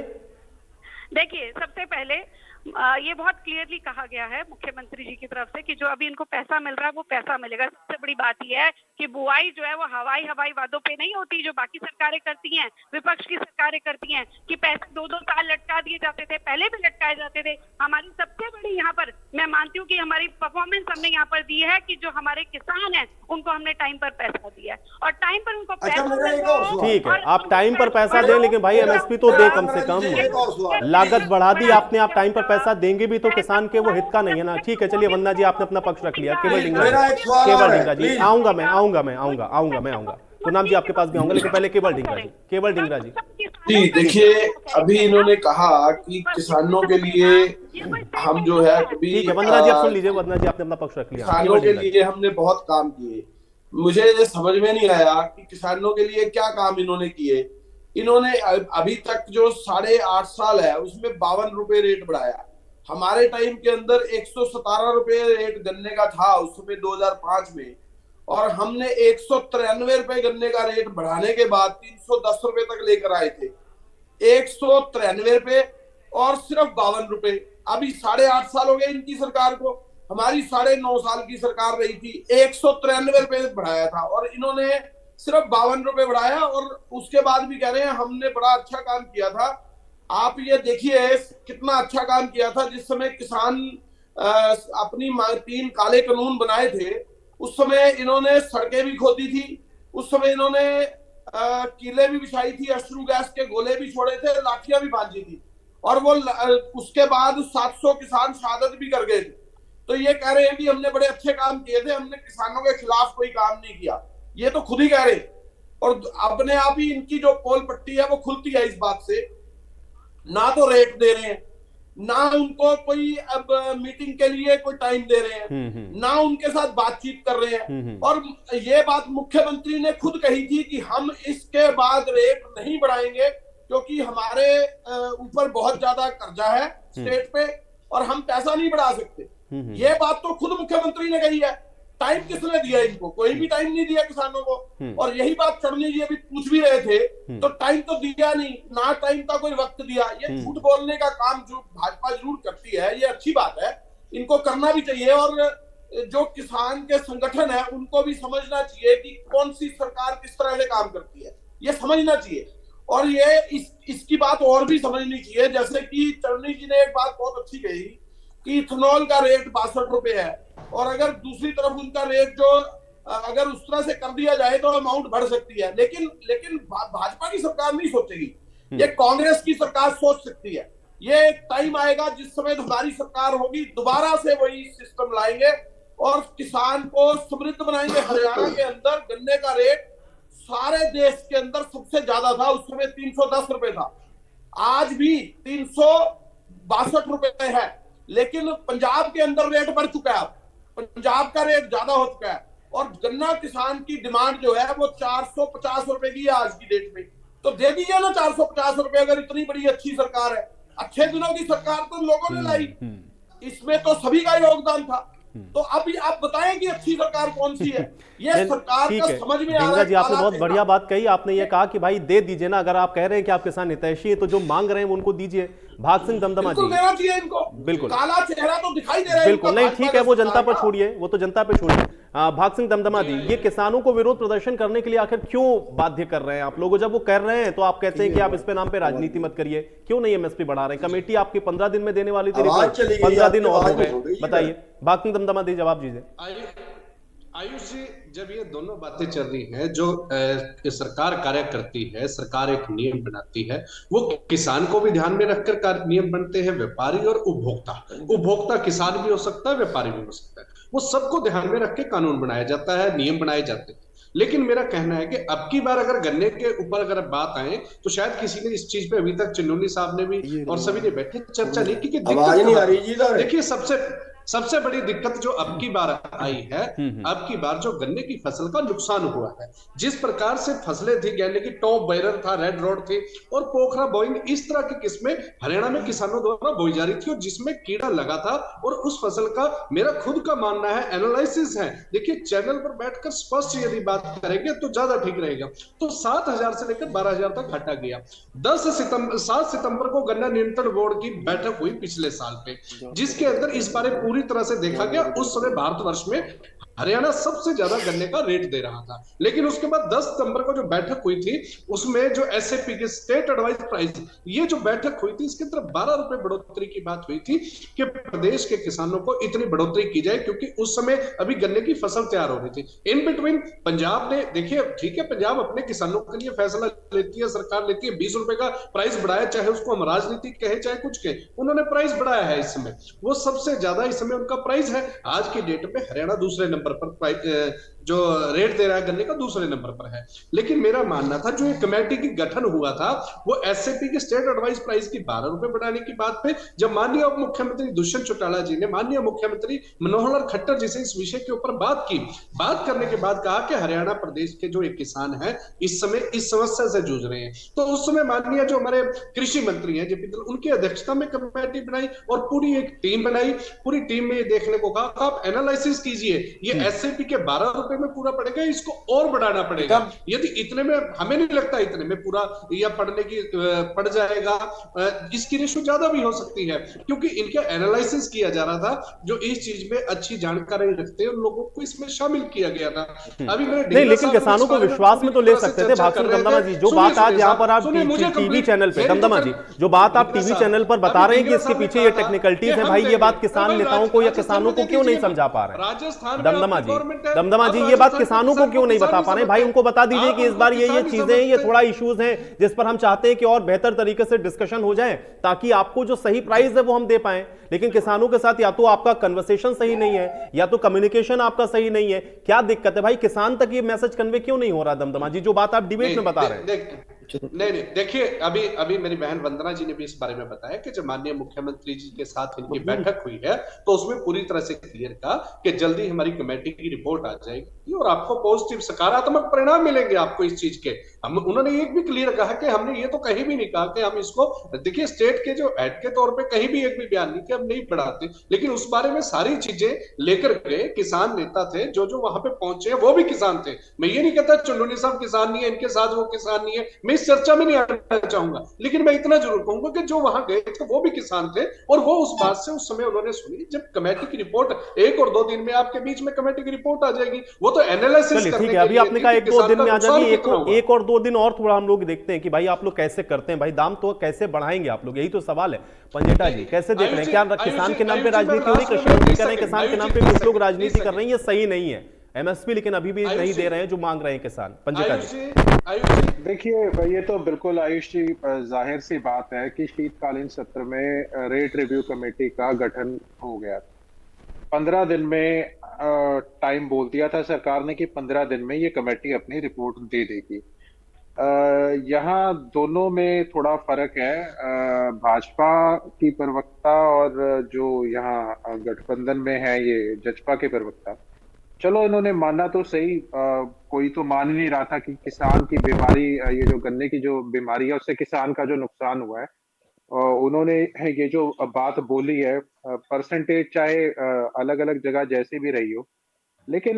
देखिए, सबसे पहले ये बहुत क्लियरली कहा गया है मुख्यमंत्री जी की तरफ से कि जो अभी इनको पैसा मिल रहा है वो पैसा मिलेगा। सबसे बड़ी बात यह है कि बुआई जो है वो हवाई वादों पे नहीं होती जो बाकी सरकारें करती हैं, विपक्ष की सरकारें करती हैं, कि पैसे 2-2 साल लटका दिए जाते थे, पहले भी लटकाए जाते थे। हमारी सबसे बड़ी यहाँ पर मैं मानती हूँ कि हमारी परफॉर्मेंस हमने यहाँ पर दी है कि जो हमारे किसान हैं उनको हमने टाइम पर पैसा दिया है, और टाइम पर उनको पैसा।
ठीक है, आप टाइम पर पैसा दें, लेकिन भाई एमएसपी तो दे कम से कम। लागत बढ़ा दी आपने, आप टाइम पर पैसा देंगे भी तो किसान के वो हित का नहीं है ना। ठीक है, चलिए वंदना जी आपने अपना पक्ष रख लिया। केवल ढींगरा जी आऊंगा गुरनाम जी आपके पास भी आऊंगा, लेकिन पहले केवल ढींगरा जी।
जी देखिए, अभी इन्होंने कहा कि किसानों के लिए हम जो है
ठीक है वंदना जी आप सुन लीजिए, वंदना जी आपने अपना पक्ष रख लिया।
किसानों के लिए हमने बहुत काम किए। मुझे ये समझ में नहीं आया कि किसानों के लिए क्या काम इन्होंने किए। इन्होंने अभी तक जो 8.5 साल है उसमें 52 रुपए रेट बढ़ाया। हमारे टाइम के अंदर 117 रुपए रेट गन्ने का था उस समय 2005 में, और हमने 193 रुपए गन्ने का रेट बढ़ाने के बाद 310 रुपए तक लेकर आए थे। 193 रुपए और सिर्फ 52 रुपए। अभी 8.5 साल हो गए इनकी सरकार को, हमारी 9.5 साल की सरकार रही थी, 193 रुपए बढ़ाया था और इन्होंने सिर्फ 52 रुपए बढ़ाया, और उसके बाद भी कह रहे हैं हमने बड़ा अच्छा काम किया था। आप ये देखिए कितना अच्छा काम किया था। जिस समय किसान अपनी 3 काले कानून बनाए थे उस समय इन्होंने सड़कें भी खोदी थी, उस समय इन्होंने कीले भी बिछाई थी, अश्रु गैस के गोले भी छोड़े थे, लाठियां भी बांधी थी, और वो उसके बाद 700 किसान शहादत भी कर गए थे। तो ये कह रहे हैं कि हमने बड़े अच्छे काम किए थे, हमने किसानों के खिलाफ कोई काम नहीं किया। ये तो खुद ही कह रहे, और अपने आप ही इनकी जो पोल पट्टी है वो खुलती है इस बात से। ना तो रेट दे रहे हैं, ना उनको कोई अब मीटिंग के लिए कोई टाइम दे रहे हैं, ना उनके साथ बातचीत कर रहे हैं। और ये बात मुख्यमंत्री ने खुद कही थी कि हम इसके बाद रेट नहीं बढ़ाएंगे क्योंकि हमारे ऊपर बहुत ज्यादा कर्जा है स्टेट पे और हम पैसा नहीं बढ़ा सकते। ये बात तो खुद मुख्यमंत्री ने कही है। टाइम किसने दिया इनको? कोई भी टाइम नहीं दिया किसानों को। और यही बात चढ़नी जी अभी पूछ भी रहे थे, तो टाइम तो दिया नहीं, ना टाइम का कोई वक्त दिया। ये झूठ बोलने का काम जो भाजपा जरूर करती है, ये अच्छी बात है, इनको करना भी चाहिए। और जो किसान के संगठन है उनको भी समझना चाहिए कि कौन सी सरकार किस तरह से काम करती है, ये समझना चाहिए। और ये इसकी बात और भी समझनी चाहिए, जैसे कि चरनी जी ने एक बात बहुत अच्छी कही कि इथेनॉल का रेट 62 रुपए है, और अगर दूसरी तरफ उनका रेट जो अगर उस तरह से कर दिया जाए तो अमाउंट बढ़ सकती है। लेकिन भाजपा की सरकार नहीं सोचेगी, ये कांग्रेस की सरकार सोच सकती है। ये एक टाइम आएगा जिस समय हमारी सरकार होगी, दोबारा से वही सिस्टम लाएंगे और किसान को समृद्ध बनाएंगे। हरियाणा के अंदर गन्ने का रेट सारे देश के अंदर सबसे ज्यादा था, उस समय 310 रुपए था, आज भी 362 रुपए है। लेकिन पंजाब के अंदर रेट बढ़ चुका है, पंजाब का रेट ज्यादा हो चुका है और गन्ना किसान की डिमांड जो है वो 450 रुपए की है आज की डेट में। तो दे दीजिए ना 450 रुपए, अगर इतनी बड़ी अच्छी सरकार है। अच्छे दिनों की सरकार तो लोगों ने लाई, इसमें तो सभी का योगदान था। तो अभी आप बताएं कि अच्छी सरकार कौन सी है? ये सरकार का समझ में आ रहा है।
जी आपने बहुत बढ़िया बात कही। आपने ये कहा कि भाई दे दीजिए ना, अगर आप कह रहे हैं कि आप किसान हितैषी हैं तो जो मांग रहे हैं वो उनको दीजिए। भाग सिंह दमदमा जी,
देना चाहिए इनको,
बिल्कुल
काला चेहरा तो दिखाई दे रहा है,
बिल्कुल नहीं, ठीक है, वो जनता पर छोड़िए, वो तो जनता पे छोड़िए। भाग सिंह दमदमा जी, ये किसानों को विरोध प्रदर्शन करने के लिए आखिर क्यों बाध्य कर रहे हैं आप लोग? जब वो कर रहे हैं तो आप कहते हैं कि आप इस पे नाम पे राजनीति मत करिए, क्यों नहीं एमएसपी बढ़ा रहे हैं? कमेटी आपकी 15 दिन में देने वाली थी, 15 दिन और हो गए, बताइए। भाग सिंह दमदमा दी जवाब दीजिए।
आयुष जी, जब ये दोनों बातें चल रही हैं, जो सरकार कार्य करती है, सरकार एक नियम बनाती है, वो किसान को भी ध्यान में रखकर नियम बनते हैं, व्यापारी और उपभोक्ता किसान भी हो सकता है, व्यापारी भी हो सकता है, वो सबको ध्यान में रख के कानून बनाया जाता है, नियम बनाए जाते हैं। लेकिन मेरा कहना है कि अब की बार अगर गन्ने के ऊपर अगर बात आए तो शायद किसी ने इस चीज पे अभी तक चिन्नौनी साहब ने भी और सभी ने बैठे चर्चा नहीं की। देखिए सबसे बड़ी दिक्कत जो अब की बार आई है, अब की बार जो गन्ने की फसल का नुकसान हुआ है, जिस प्रकार से फसलें थी, गन्ने की टॉप बैरर था, रेड रोड थी और पोखरा बोइंग, इस तरह की किस्में हरियाणा में किसानों द्वारा बोई जा रही थी और जिसमें कीड़ा लगा था। और उस फसल का मेरा खुद का मानना है, एनालिसिस है, देखिए चैनल पर बैठकर स्पष्ट यदि बात करेंगे तो ज्यादा ठीक रहेगा। तो 7,000 से लेकर 12,000 तक घटा गया। 7 सितंबर को गन्ना नियंत्रण बोर्ड की बैठक हुई पिछले साल पे, जिसके अंदर इस बारे पूरी तरह से देखा गया। उस समय भारतवर्ष में हरियाणा सबसे ज्यादा गन्ने का रेट दे रहा था। लेकिन उसके बाद 10 सितंबर को जो बैठक हुई थी, उसमें जो एसएपी के स्टेट एडवाइस प्राइस, ये जो बैठक हुई थी, इसके अंदर 12 रुपए बढ़ोतरी की बात हुई थी कि प्रदेश के किसानों को इतनी बढ़ोतरी की जाए, क्योंकि उस समय अभी गन्ने की फसल तैयार हो रही थी। इन बिटवीन पंजाब ने, देखिए ठीक है, पंजाब अपने किसानों के लिए फैसला लेती है, सरकार लेती है, 20 रुपए का प्राइस बढ़ाया, चाहे उसको हम राजनीति कहे चाहे कुछ कहे, उन्होंने प्राइस बढ़ाया है। इस समय वो सबसे ज्यादा इस समय उनका प्राइस है। आज की डेट में हरियाणा दूसरे नंबर पर जो रेट दे रहा है गन्ने का, दूसरे नंबर पर है। लेकिन मेरा मानना था जो ये कमेटी की गठन हुआ था, वो एसएपी के स्टेट एडवाइस प्राइस की 12 रुपए बढ़ाने की बात पे जब माननीय उप मुख्यमंत्री दुष्यंत चौटाला जी ने माननीय मुख्यमंत्री मनोहर लाल खट्टर जी से इस विषय के ऊपर बात की, बात करने के बाद कहा कि हरियाणा प्रदेश के जो एक किसान है इस समय इस समस्या से जूझ रहे हैं। तो उस समय माननीय जो हमारे कृषि मंत्री हैं जेपी दलाल, उनकी अध्यक्षता में कमेटी बनाई और पूरी एक टीम बनाई। पूरी टीम में ये देखने को कहा आप एनालिसिस कीजिए, ये एसएपी के 12 रुपए में पूरा पड़ेगा, इसको और बढ़ाना पड़ेगा। यदि इतने में, हमें नहीं लगता इतने में पूरा या पड़ने की पड़ जाएगा, इसकी रेशो ज्यादा भी हो सकती है, क्योंकि इनका एनालिसिस किया जा रहा था। जो इस चीज में अच्छी जानकारी रखते हैं उन लोगों को इसमें शामिल किया गया था। अभी नहीं,
लेकिन किसानों को विश्वास में तो ले सकते थे। भाग सिंह दमदमा जी, जो बात आज यहाँ पर आप टीवी चैनल पे, दमदमा जी जो बात आप टीवी चैनल पर बता रहे हैं कि इसके पीछे ये टेक्निकलिटीज है, भाई ये बात किसान नेताओं को या किसानों को क्यों नहीं समझा पा रहे हैं? दमदमा जी ये बात किसानों को क्यों नहीं बता पा रहे? भाई उनको बता दीजिए कि इस बार ये चीजें हैं, ये थोड़ा इश्यूज हैं जिस पर हम चाहते हैं कि और बेहतर तरीके से डिस्कशन हो जाए, ताकि आपको जो सही प्राइस है वो हम दे पाएं। लेकिन किसानों के साथ या तो आपका कन्वर्सेशन सही नहीं है या तो कम्युनिकेशन आपका सही नहीं है। क्या दिक्कत है भाई? किसान तक ये मैसेज कन्वे क्यों नहीं हो रहा? दमदमा जी जो बात आप डिबेट में बता रहे हैं।
नहीं नहीं, देखिए अभी अभी मेरी बहन वंदना जी ने भी इस बारे में बताया कि जब माननीय मुख्यमंत्री जी के साथ इनकी बैठक हुई है तो उसमें पूरी तरह से क्लियर कहा कि जल्दी हमारी कमेटी की रिपोर्ट आ जाएगी और आपको पॉजिटिव सकारात्मक परिणाम मिलेंगे आपको इस चीज के। हम उन्होंने एक भी क्लियर कहा कि हमने ये तो कहीं भी नहीं कहा कि हम इसको, देखिए स्टेट के जो हेड के तौर पे कहीं भी एक भी बयान नहीं कि हम नहीं बढ़ाते, लेकिन उस बारे में सारी चीजें लेकर गए। किसान नेता थे जो जो वहां पे पहुंचे वो भी किसान थे। मैं ये नहीं कहता चुंडुनी साहब किसान नहीं है, इनके साथ वो किसान नहीं है, मैं इस चर्चा में नहीं आना चाहूंगा, लेकिन मैं इतना जरूर कहूंगा कि जो वहां गए थे वो भी किसान थे और वो उस बात से उस समय उन्होंने सुनी। जब कमेटी की रिपोर्ट 1 और 2 दिन में आपके बीच में कमेटी की रिपोर्ट आ जाएगी, वो तो एनालिसिस
चलिए
करने
ठीक है, अभी
के लिए
आपने
थी
कहा
कि
1-2
किसान
दिन
का
में आ
नुकसान
जाएगी,
कितना हुआ।
1 और 2 दिन और थोड़ा हम लोग देखते हैं कि भाई आप लोग कैसे करते हैं, भाई दाम तो कैसे बढ़ाएंगे आप लोग, यही तो सवाल है। पंजेटा जी कैसे देख रहे हैं, क्या किसान के नाम पे राजनीति हो रही है? कृषि मंत्री कह रहे हैं किसान के नाम पे कुछ लोग राजनीति कर रहे हैं, ये सही नहीं है। एमएसपी लेकिन अभी भी नहीं दे रहे हैं जो मांग रहे हैं किसान। पंजेटा जी
देखिए ये तो बिल्कुल आयुष जी जाहिर सी बात है कि शीतकालीन सत्र में रेट रिव्यू कमेटी का गठन हो गया। 15 दिन में टाइम बोल दिया था सरकार ने कि 15 दिन में ये कमेटी अपनी रिपोर्ट दे देगी। यहाँ दोनों में थोड़ा फर्क है। भाजपा की प्रवक्ता और जो यहाँ गठबंधन में है ये जजपा के प्रवक्ता, चलो इन्होंने माना तो सही। कोई तो मान ही नहीं रहा था कि किसान की बीमारी, ये जो गन्ने की जो बीमारी है उससे किसान का जो नुकसान हुआ है, उन्होंने ये जो बात बोली है, परसेंटेज चाहे अलग अलग जगह जैसी भी रही हो, लेकिन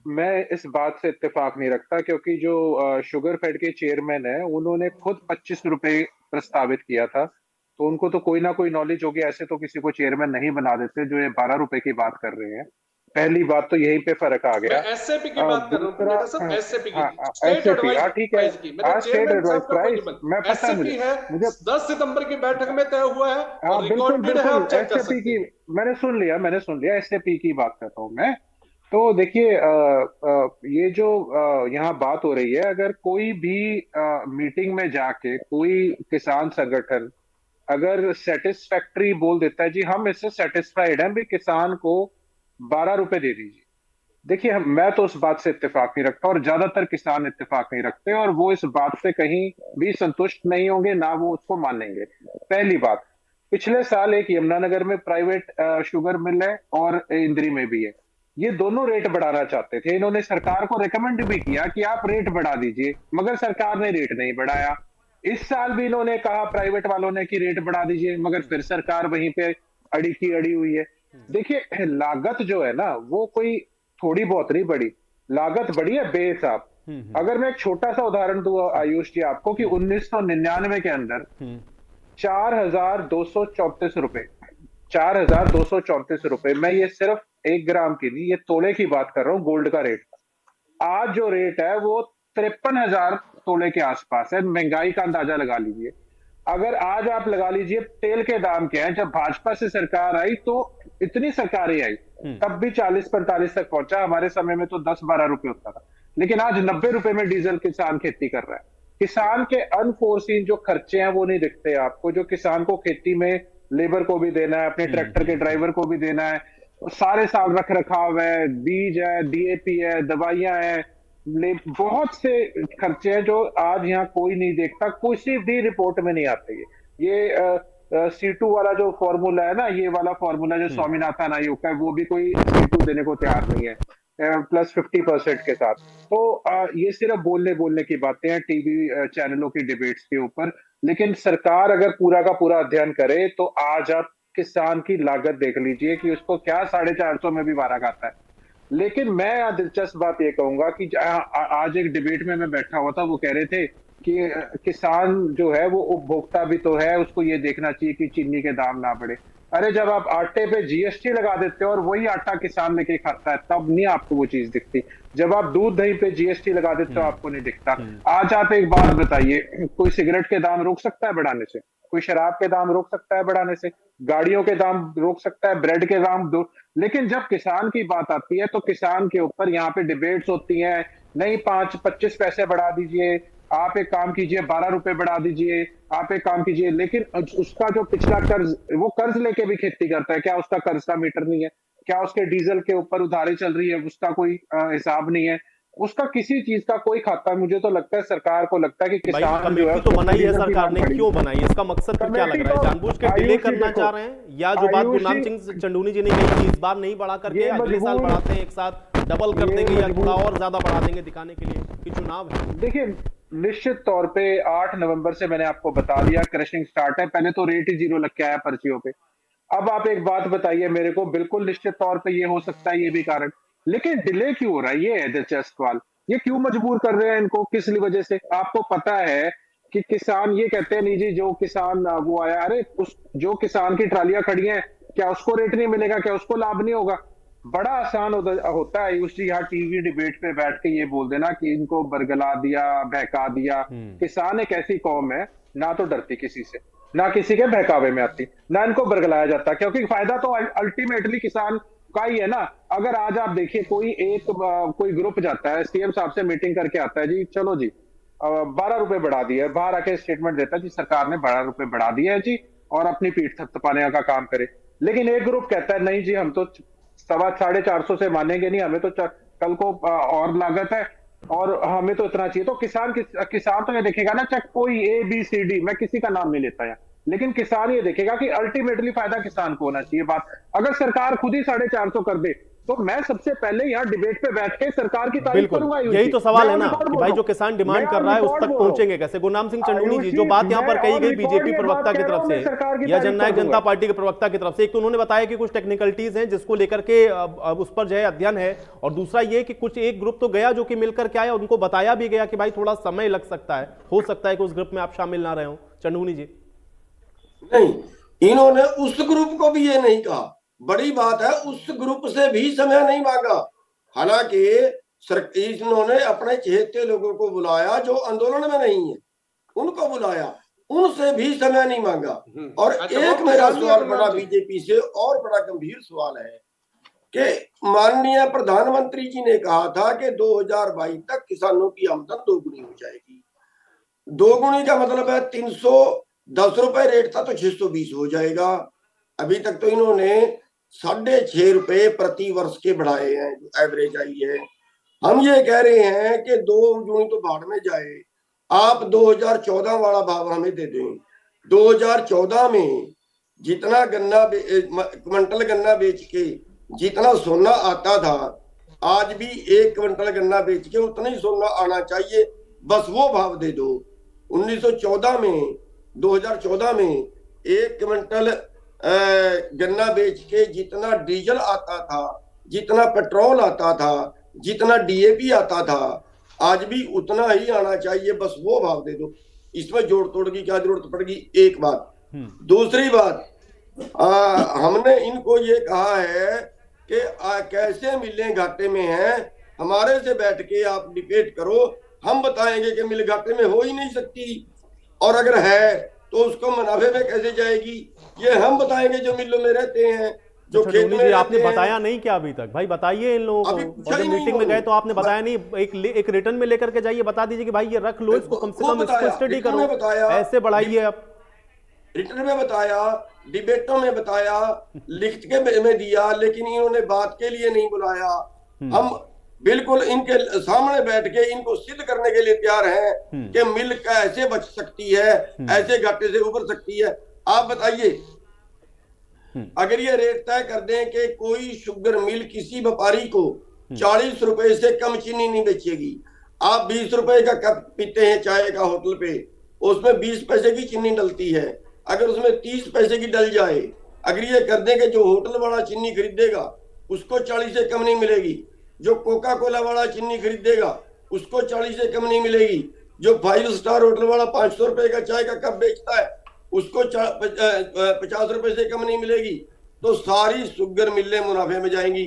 मैं इस बात से इत्तेफाक नहीं रखता क्योंकि जो शुगर फेड के चेयरमैन है उन्होंने खुद 25 रुपए प्रस्तावित किया था, तो उनको तो कोई ना कोई नॉलेज होगी, ऐसे तो किसी को चेयरमैन नहीं बना देते जो ये 12 रुपए की बात कर रहे हैं। पहली बात तो यहीं पे फर्क आ गया।
मैं एसएपी की बात कर रहा हूँ,
दूसरा
सब एसएपी की,
हाँ
स्टेट
एसएपी,
एडवाइस
हाँ ठीक है,
प्राइस की, मेरे
हाँ स्टेट
चेयरमैन
एडवाइस
साहब का कोई
प्राइस
नहीं,
मैं पता है
एसएपी है,
मुझे
10 सितंबर की बैठक में तय हुआ है
हाँ
और
बिल्कुल
रिकॉर्डेड है, आप
बिल्कुल
चेक कर
एसएपी
सकते
की
हैं।
मैंने सुन लिया एसएपी की बात करता हूँ मैं। तो देखिए ये जो यहाँ बात हो रही है, अगर कोई भी मीटिंग में जाके कोई किसान संगठन अगर सेटिस्फैक्ट्री बोल देता है जी हम इससे सेटिस्फाइड हैं भी किसान को 12 रुपए दे दीजिए, देखिए मैं तो उस बात से इत्तेफाक नहीं रखता और ज्यादातर किसान इत्तेफाक नहीं रखते और वो इस बात से कहीं भी संतुष्ट नहीं होंगे, ना वो उसको मानेंगे। पहली बात, पिछले साल एक यमुनानगर में प्राइवेट शुगर मिल है और इंद्री में भी है, ये दोनों रेट बढ़ाना चाहते थे। इन्होंने सरकार को रिकमेंड भी किया कि आप रेट बढ़ा दीजिए, मगर सरकार ने रेट नहीं बढ़ाया। इस साल भी इन्होंने कहा प्राइवेट वालों ने कि रेट बढ़ा दीजिए, मगर फिर सरकार वहीं पे अड़ी की अड़ी हुई है। देखिए लागत जो है ना वो कोई थोड़ी बहुत नहीं बढ़ी, लागत बढ़ी है बेहिसाब। अगर मैं एक छोटा सा उदाहरण दूं आयुष जी आपको कि 1999 के अंदर 4,234 रुपए, 4,234 रुपए, मैं ये सिर्फ 1 ग्राम की नहीं, ये तोले की बात कर रहा हूँ, गोल्ड का रेट। आज जो रेट है वो 53,000 तोले के आसपास है। महंगाई का अंदाजा लगा लीजिए। अगर आज आप लगा लीजिए तेल के दाम क्या है, जब भाजपा से सरकार आई तो इतनी सरकारें आई तब भी 40-45 तक पहुंचा, हमारे समय में तो 10-12 रुपए होता था, लेकिन आज 90 रुपए में डीजल किसान खेती कर रहा है। किसान के अनफोर्सीन जो खर्चे हैं वो नहीं दिखते आपको, जो किसान को खेती में लेबर को भी देना है, अपने ट्रैक्टर के ड्राइवर को भी देना है, सारे साल रख रखाव है, बीज है, डीएपी है, दवाइयां हैं, बहुत से खर्चे हैं जो आज यहाँ कोई नहीं देखता, किसी भी रिपोर्ट में नहीं आते। ये C2 वाला जो फॉर्मूला है ना, ये वाला फॉर्मूला जो स्वामीनाथन आयोग का है, वो भी कोई C2 देने को तैयार नहीं है प्लस 50% के साथ। तो ये सिर्फ बोलने की बातें हैं टीवी चैनलों की डिबेट्स के ऊपर, लेकिन सरकार अगर पूरा का पूरा अध्ययन करे तो आज आप किसान की लागत देख लीजिए कि उसको क्या 450 में भी वारा खाता है। लेकिन मैं यहाँ दिलचस्प बात ये कहूंगा कि आज एक डिबेट में मैं बैठा हुआ था, वो कह रहे थे कि किसान जो है वो उपभोक्ता भी तो है, उसको ये देखना चाहिए कि चीनी के दाम ना बढ़े। अरे जब आप आटे पे जीएसटी लगा देते हो और वही आटा किसान लेके खाता है तब नहीं आपको वो चीज दिखती, जब आप दूध दही पे जीएसटी लगा देते हो आपको नहीं दिखता। आज आप एक बात बताइए, कोई सिगरेट के दाम रोक सकता है बढ़ाने से? कोई शराब के दाम रोक सकता है बढ़ाने से? गाड़ियों के दाम रोक सकता है? ब्रेड के दाम दो? लेकिन जब किसान की बात आती है तो किसान के ऊपर यहाँ पे डिबेट्स होती हैं, नहीं 5-25 पैसे बढ़ा दीजिए, आप एक काम कीजिए 12 रुपए बढ़ा दीजिए, आप एक काम कीजिए। लेकिन उसका जो पिछला कर्ज, वो कर्ज लेके भी खेती करता है, क्या उसका कर्ज का मीटर नहीं है? क्या उसके डीजल के ऊपर उधारी चल रही है, उसका कोई हिसाब नहीं है? उसका किसी चीज का कोई खाता, मुझे तो लगता है सरकार को लगता है कि
भाई
किसान जो है
कमेटी तो बनाई है
डीजल की
सरकार
मांग
ने,
बढ़ी।
क्यों बनाई? इसका मकसद फिर क्या लग रहा है? जानबूझ के डिले
आयुषी
करना
देखो,
चाह रहे हैं, या जो बात गुरनाम
आयुषी
सिंह चंडूनी जी ने कही कि इस बार नहीं बढ़ा करके
ये
अगले साल
मजबूर-
बढ़ाते हैं, एक साथ डबल कर
ये
देंगे या
मजबूर-
थोड़ा और ज्यादा बढ़ा देंगे दिखाने के लिए कि चुनाव है?
देखिए, निश्चित तौर पे 8 नवंबर से मैंने आपको बता दिया क्रशिंग स्टार्ट है। पहले तो रेट ही 0 लग के आया पर्चियों पे। अब आप एक बात बताइए मेरे को, बिल्कुल निश्चित तौर पे ये हो सकता है, ये भी कारण, लेकिन डिले क्यों हो रहा है? ये है दिलचस्प सवाल। ये क्यों मजबूर कर रहे हैं इनको, किस वजह से? आपको पता है कि किसान ये कहते हैं नहीं जी, जो किसान वो आया, अरे उस जो किसान की ट्रालियां खड़ी हैं, क्या उसको रेट नहीं मिलेगा? क्या उसको लाभ नहीं होगा? बड़ा आसान होता है आयुष जी यहाँ टीवी डिबेट पे बैठ के ये बोल देना कि इनको बरगला दिया, बहका दिया। किसान एक ऐसी कौम है, ना तो डरती किसी से, ना किसी के बहकावे में आती, ना इनको बरगलाया जाता, क्योंकि फायदा तो अल्टीमेटली किसान का ही है ना। अगर आज आप देखिए कोई ग्रुप जाता है, सीएम साहब से मीटिंग करके आता है, जी चलो जी 12 रुपए बढ़ा दिए, बाहर आके स्टेटमेंट देता है जी सरकार ने 12 रुपए बढ़ा दिए है जी, और अपनी पीठ थपथपाने का काम करे। लेकिन एक ग्रुप कहता है नहीं जी, हम तो 450 से मानेंगे नहीं, हमें तो कल को और लागत है और हमें तो इतना चाहिए। तो किसान तो ये देखेगा ना, चाहे कोई ABCD, मैं किसी का नाम नहीं लेता यहाँ, लेकिन किसान ये देखेगा कि अल्टीमेटली फायदा किसान को होना चाहिए। बात अगर सरकार खुद ही 450 कर दे, तो मैं सबसे पहले यहाँ डिबेट पे बैठ के सरकार की तारीफ करूंगा।
यही तो सवाल है ना कि भाई जो किसान डिमांड कर रहा है उस तक पहुंचेंगे कैसे? गुरनाम सिंह चंडूनी जी, जो बात यहाँ पर कही गई बीजेपी प्रवक्ता की तरफ से या जननायक जनता पार्टी के प्रवक्ता की तरफ से, एक तो उन्होंने बताया कि कुछ टेक्निकलिटीज हैं जिसको लेकर के उस पर जो है अध्ययन है, और दूसरा ये कि कुछ एक ग्रुप तो गया जो कि मिलकर के आया, उनको बताया भी गया कि भाई थोड़ा समय लग सकता है, हो सकता है कि उस ग्रुप में आप शामिल ना रहे हो। चंडूनी जी
नहीं, इन्होंने उस ग्रुप को भी ये नहीं कहा। बड़ी बात है, उस ग्रुप से भी समय नहीं मांगा। हालांकि इन्होंने अपने चहेते लोगों को बुलाया जो आंदोलन में नहीं है, उनको बुलाया, उनसे भी समय नहीं मांगा। और एक मेरा सवाल बड़ा बीजेपी से और बड़ा गंभीर सवाल है कि माननीय प्रधानमंत्री जी ने कहा था कि 2022 तक किसानों की आमदन दोगुनी हो जाएगी। दोगुनी का मतलब है 310 रुपए रेट था तो 620 हो जाएगा। अभी तक तो इन्होंने 6.5 रुपए प्रति वर्ष के बढ़ाए हैं, जो एवरेज आई है। हम ये कह रहे हैं कि 2 जून तो भाड़ में जाए, आप 2014 वाला भाव हमें दे दें। 2014 में जितना क्विंटल गन्ना बेच के जितना सोना आता था, आज भी 1 क्विंटल गन्ना बेच के उतना ही सोना आना चाहिए, बस वो भाव दे दो। 2014 में 1 क्विंटल गन्ना बेच के जितना डीजल आता था, जितना पेट्रोल आता था, जितना DAP आता था, आज भी उतना ही आना चाहिए, बस वो भाव दे दो। इसमें जोड़ तोड़ की क्या जरूरत पड़ेगी? एक बात। दूसरी बात, हमने इनको ये कहा है कि कैसे मिलें घाटे में हैं, हमारे से बैठ के आप डिबेट करो, हम बताएंगे कि मिल घाटे में हो ही नहीं सकती, और अगर है तो उसको मुनाफे में कैसे जाएगी, ये हम बताएंगे जो मिलों में रहते हैं, जो खेत में रहते हैं।
आपने बताया नहीं क्या अभी तक? भाई बताइए इन लोगों को। और जब मीटिंग में गए तो आपने बताया नहीं, एक रिटर्न में लेकर के जाइए, बता दीजिए कि भाई ये रख लो, इसको कम से कम इसको स्टडी करो, ऐसे बढ़ाइए। आप
रिटर्न में बताया, डिबेटों में बताया, लिख के में दिया, लेकिन इन्होंने बात के लिए नहीं बुलाया। हम बिल्कुल इनके सामने बैठ के इनको सिद्ध करने के लिए तैयार हैं कि मिल कैसे बच सकती है, ऐसे घाटे से उबर सकती है। आप बताइए, अगर ये रेट तय कर दें कि कोई शुगर मिल किसी व्यापारी को 40 रुपए से कम चीनी नहीं बेचेगी, आप 20 रुपए का कप पीते हैं चाय का होटल पे, उसमें 20 पैसे की चीनी डलती है, अगर उसमें 30 पैसे की डल जाए, अगर ये कर दें कि जो होटल वाला चीनी खरीदेगा उसको 40 से कम नहीं मिलेगी, जो कोका कोला वाला चीनी खरीदेगा उसको 40 से कम नहीं मिलेगी, जो 5 स्टार होटल वाला 500 रुपए का चाय का कप बेचता है उसको 50 रुपए से कम नहीं मिलेगी, तो सारी शुगर मिलें मुनाफे में जाएंगी।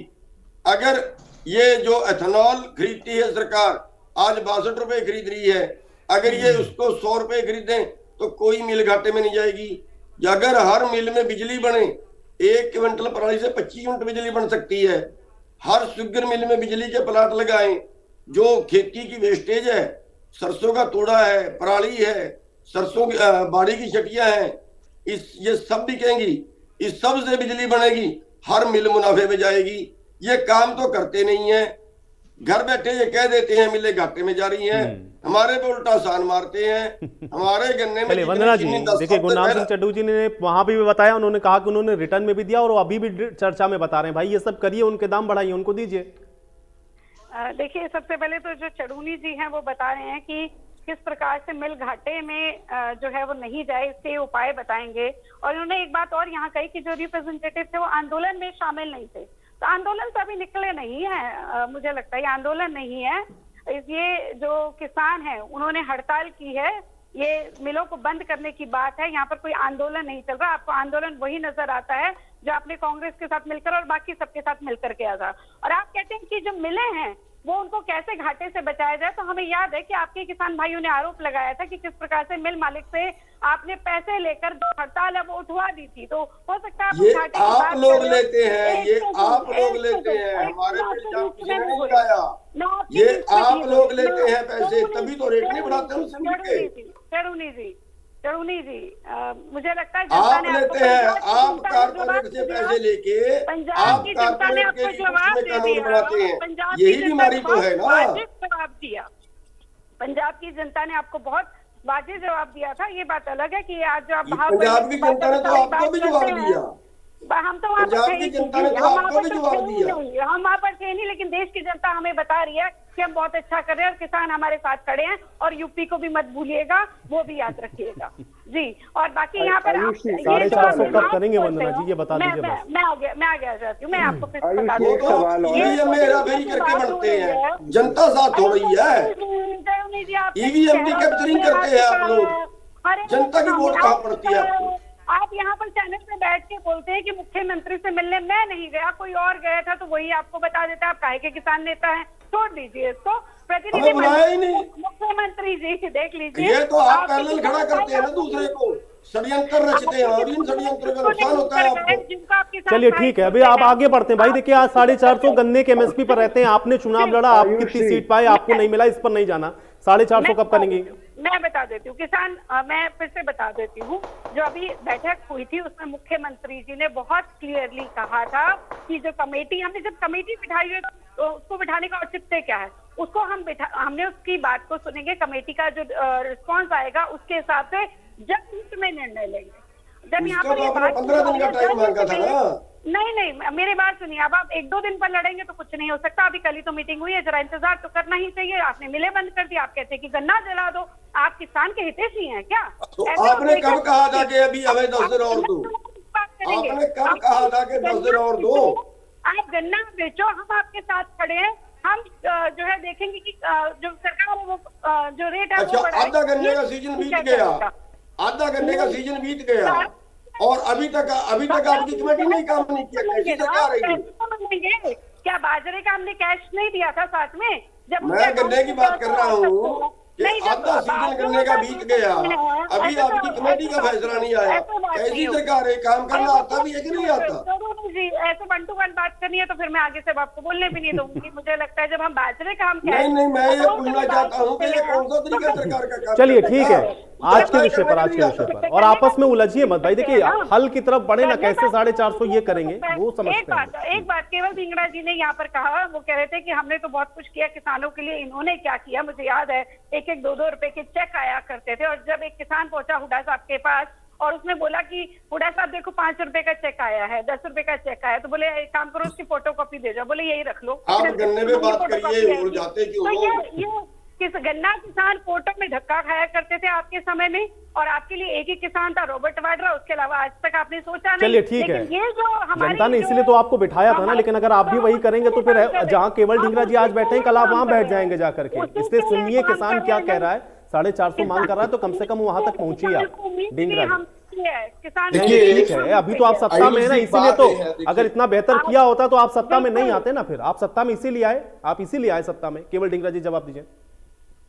अगर ये जो एथेनॉल खरीदती है सरकार, आज 62 रुपए खरीद रही है, अगर ये उसको 100 रुपए खरीदें तो कोई मिल घाटे में नहीं जाएगी। अगर हर मिल में बिजली बने, 1 क्विंटल पराली से 25 यूनिट बिजली बन सकती है, हर शुगर मिल में बिजली के प्लांट लगाएं, जो खेती की वेस्टेज है, सरसों का तोड़ा है, पराली है, सरसों की बाड़ी की छटियां हैं, ये सब बिकेंगी, इस सब से बिजली बनेगी, हर मिल मुनाफे में जाएगी। ये काम तो करते नहीं है। घर बैठे ये कह देते हैं मिले घाटे में जा रही हैं, हमारे पे उल्टा सान मारते हैं। हमारे गन्ने में
चलिए वंदना जी, देखिए गुरनाम सिंह चड्डू जी ने वहां भी बताया, उन्होंने कहा कि उन्होंने रिटर्न में भी दिया और अभी भी चर्चा में बता रहे हैं। भाई ये सब करिए, उनके दाम बढ़ाइए, उनको दीजिए।
देखिए सबसे पहले तो जो चढ़ूनी जी हैं वो बता रहे हैं कि किस प्रकार से मिल घाटे में जो है वो नहीं जाए, इसके उपाय बताएंगे। और उन्होंने एक बात और यहाँ कही कि जो रिप्रेजेंटेटिव थे वो आंदोलन में शामिल नहीं थे, तो आंदोलन तो अभी निकले नहीं है। मुझे लगता है ये आंदोलन नहीं है, ये जो किसान है उन्होंने हड़ताल की है, ये मिलों को बंद करने की बात है। यहाँ पर कोई आंदोलन नहीं चल रहा। आपको आंदोलन वही नजर आता है जो आपने कांग्रेस के साथ मिलकर और बाकी सबके साथ मिलकर किया था। और आप कहते हैं कि जो मिले हैं वो उनको कैसे घाटे से बचाया जाए, तो हमें याद है कि आपके किसान भाइयों ने आरोप लगाया था कि किस प्रकार से मिल मालिक से आपने पैसे लेकर जो हड़ताल है वो उठवा दी थी। तो हो सकता है
ये आप लोग लेते हैं, ये आप लोग लेते हैं, हमारे पे इल्जाम किसी ने नहीं लगाया। ये आप लोग लेते हैं पैसे, तभी तो रेट नहीं बढ़ाते उनसे मिलके।
चढ़ूनी जी, मुझे लगता है
आप लेते हैं, आप कारपोरेट से पैसे लेके आप कारपोरेट के उसमें कानून बनाते हैं, यही बीमारी तो है ना।
जवाब दिया, पंजाब की जनता ने आपको बहुत वाजिब जवाब दिया था। ये बात अलग है कि आज जो आप
पंजाब की जनता ने तो आपको भी जवाब दिया,
हम तो वहाँ
पंजाब की जनता ने तो आपको भी जवाब दिया।
हम वहाँ पर थे नहीं, लेकिन देश की जनता हमें बता रही है कि हम बहुत अच्छा कर रहे हैं और किसान हमारे साथ खड़े हैं। और यूपी को भी मत भूलिएगा, वो भी याद रखिएगा जी। और बाकी यहाँ पर
450 कब करेंगे वंदना जी, ये बता दीजिए।
मैं आगे चाहती हूँ, मैं आपको फिर बता
दूँ। मेरा भाई करके बनते हैं, जनता साथ हो रही है। ईवीएम की कैप्चरिंग करते हैं आप लोग, जनता की वोट कहाँ पड़ती है आपको?
आप यहाँ पर चैनल पे बैठ के बोलते हैं कि मुख्यमंत्री से मिलने मैं नहीं गया, कोई और गया था, तो वही आपको बता देता है आप काहे के किसान नेता हैं। छोड़ दीजिए इसको, प्रतिनिधि मुख्यमंत्री जी देख लीजिए।
ये तो आप पैनल खड़ा करते हैं ना दूसरे को, षड्यंत्र रचते हैं और इन षड्यंत्र का नुकसान होता है आपको।
चलिए ठीक है, अभी आप आगे बढ़ते हैं। भाई देखिए आज 450 गन्ने के एमएसपी पर रहते हैं, आपने चुनाव लड़ा, आप कितनी सीट पाए, आपको नहीं मिला, इस पर नहीं जाना। 450 कब करेंगे?
मैं बता देती हूँ किसान, मैं फिर से बता देती हूँ। जो अभी बैठक हुई थी उसमें मुख्यमंत्री जी ने बहुत क्लियरली कहा था कि जो कमेटी, हमने जब कमेटी बिठाई है तो उसको बिठाने का औचित्य क्या है, उसको हमने उसकी बात को सुनेंगे, कमेटी का जो रिस्पॉन्स आएगा उसके हिसाब से जब में निर्णय लेंगे। जब यहाँ पर
15 दिन का टाइम मांगा था ना।
नहीं, मेरी बात सुनिए। अब आप 1-2 दिन पर लड़ेंगे तो कुछ नहीं हो सकता। अभी कल ही तो मीटिंग हुई है, जरा इंतजार तो करना ही चाहिए। आपने मिले बंद कर दिया, आप कहते हैं कि गन्ना जला दो। आप किसान के हितैषी हैं क्या?
तो आपने कब कहा था कि अभी हमें 10 दिन और दो? आपने कब कहा था कि 10 दिन और दो?
आप गन्ना बेचो, हम आपके साथ खड़े हैं। हम जो है देखेंगे कि जो सरकार है वो जो रेट है वो बढ़ाए।
आधा गन्ने का सीजन बीत गया, आधा गन्ने का सीजन बीत गया और अभी तक आपकी कमेटी ने काम नहीं किया। कैसी सरकार है?
क्या बाजरे का हमने कैश नहीं दिया था साथ में? जब
मैं गन्ने की बात कर रहा हूँ कि आधा सीजन गन्ने का बीत गया, अभी आपकी कमेटी का फैसला नहीं आया। कैसी सरकार है? काम करना आता भी है कि नहीं आता?
जी ऐसे 1 to 1 बात करनी है तो फिर मैं आगे से आपको बोलने भी नहीं दूंगी। मुझे लगता है जब हम बाजरे का हम
नहीं, मैं ये पूछना चाहता हूँ कि ये कौन सा तरीका सरकार का काम?
चलिए ठीक है, आज के विषय पर और आपस में उलझिए मत भाई। देखिए हल की तरफ बढ़े ना, कैसे 450 ये करेंगे वो समझते हैं।
एक बात केवल धिंगड़ा जी ने यहाँ पर कहा, वो कह रहे थे कि हमने तो बहुत कुछ किया किसानों के लिए। इन्होंने क्या किया मुझे याद है, 1-1, 2-2 रुपए के चेक आया करते थे। और जब एक किसान पहुंचा हुड्डा साहब के पास और उसने बोला कि हुड्डा साहब देखो 5 रुपए का चेक आया है, 10 रुपए का चेक आया, तो बोले एक काम करो उसकी फोटोकॉपी दे जाओ। बोले यही रख लो।
आप गन्ने में बात करिए, उड़ जाते क्यों?
ये गन्ना किसान फोटो में धक्का खाया करते थे आपके समय में, और आपके लिए एक ही किसान था रॉबर्ट वाड्रा, उसके अलावा आज तक आपने सोचा नहीं।
चलिए ठीक है,
ये जो
जनता ने इसीलिए तो आपको बिठाया था ना। लेकिन अगर आप भी वही करेंगे तो फिर जहाँ केवल ढींगरा जी आज बैठे हैं, कल आप वहां बैठ जाएंगे जाकर के। इसलिए सुनिए किसान क्या कह रहा है, 450 मांग कर रहा है तो कम से कम वहां तक पहुंचिए आप ढींगरा जी। ठीक है, अभी तो आप सत्ता में है ना, इसीलिए तो अगर इतना बेहतर किया होता तो आप सत्ता में नहीं आते ना। फिर आप सत्ता में इसीलिए आए, आप इसीलिए आए सत्ता में। केवल ढींगरा जी जवाब दीजिए।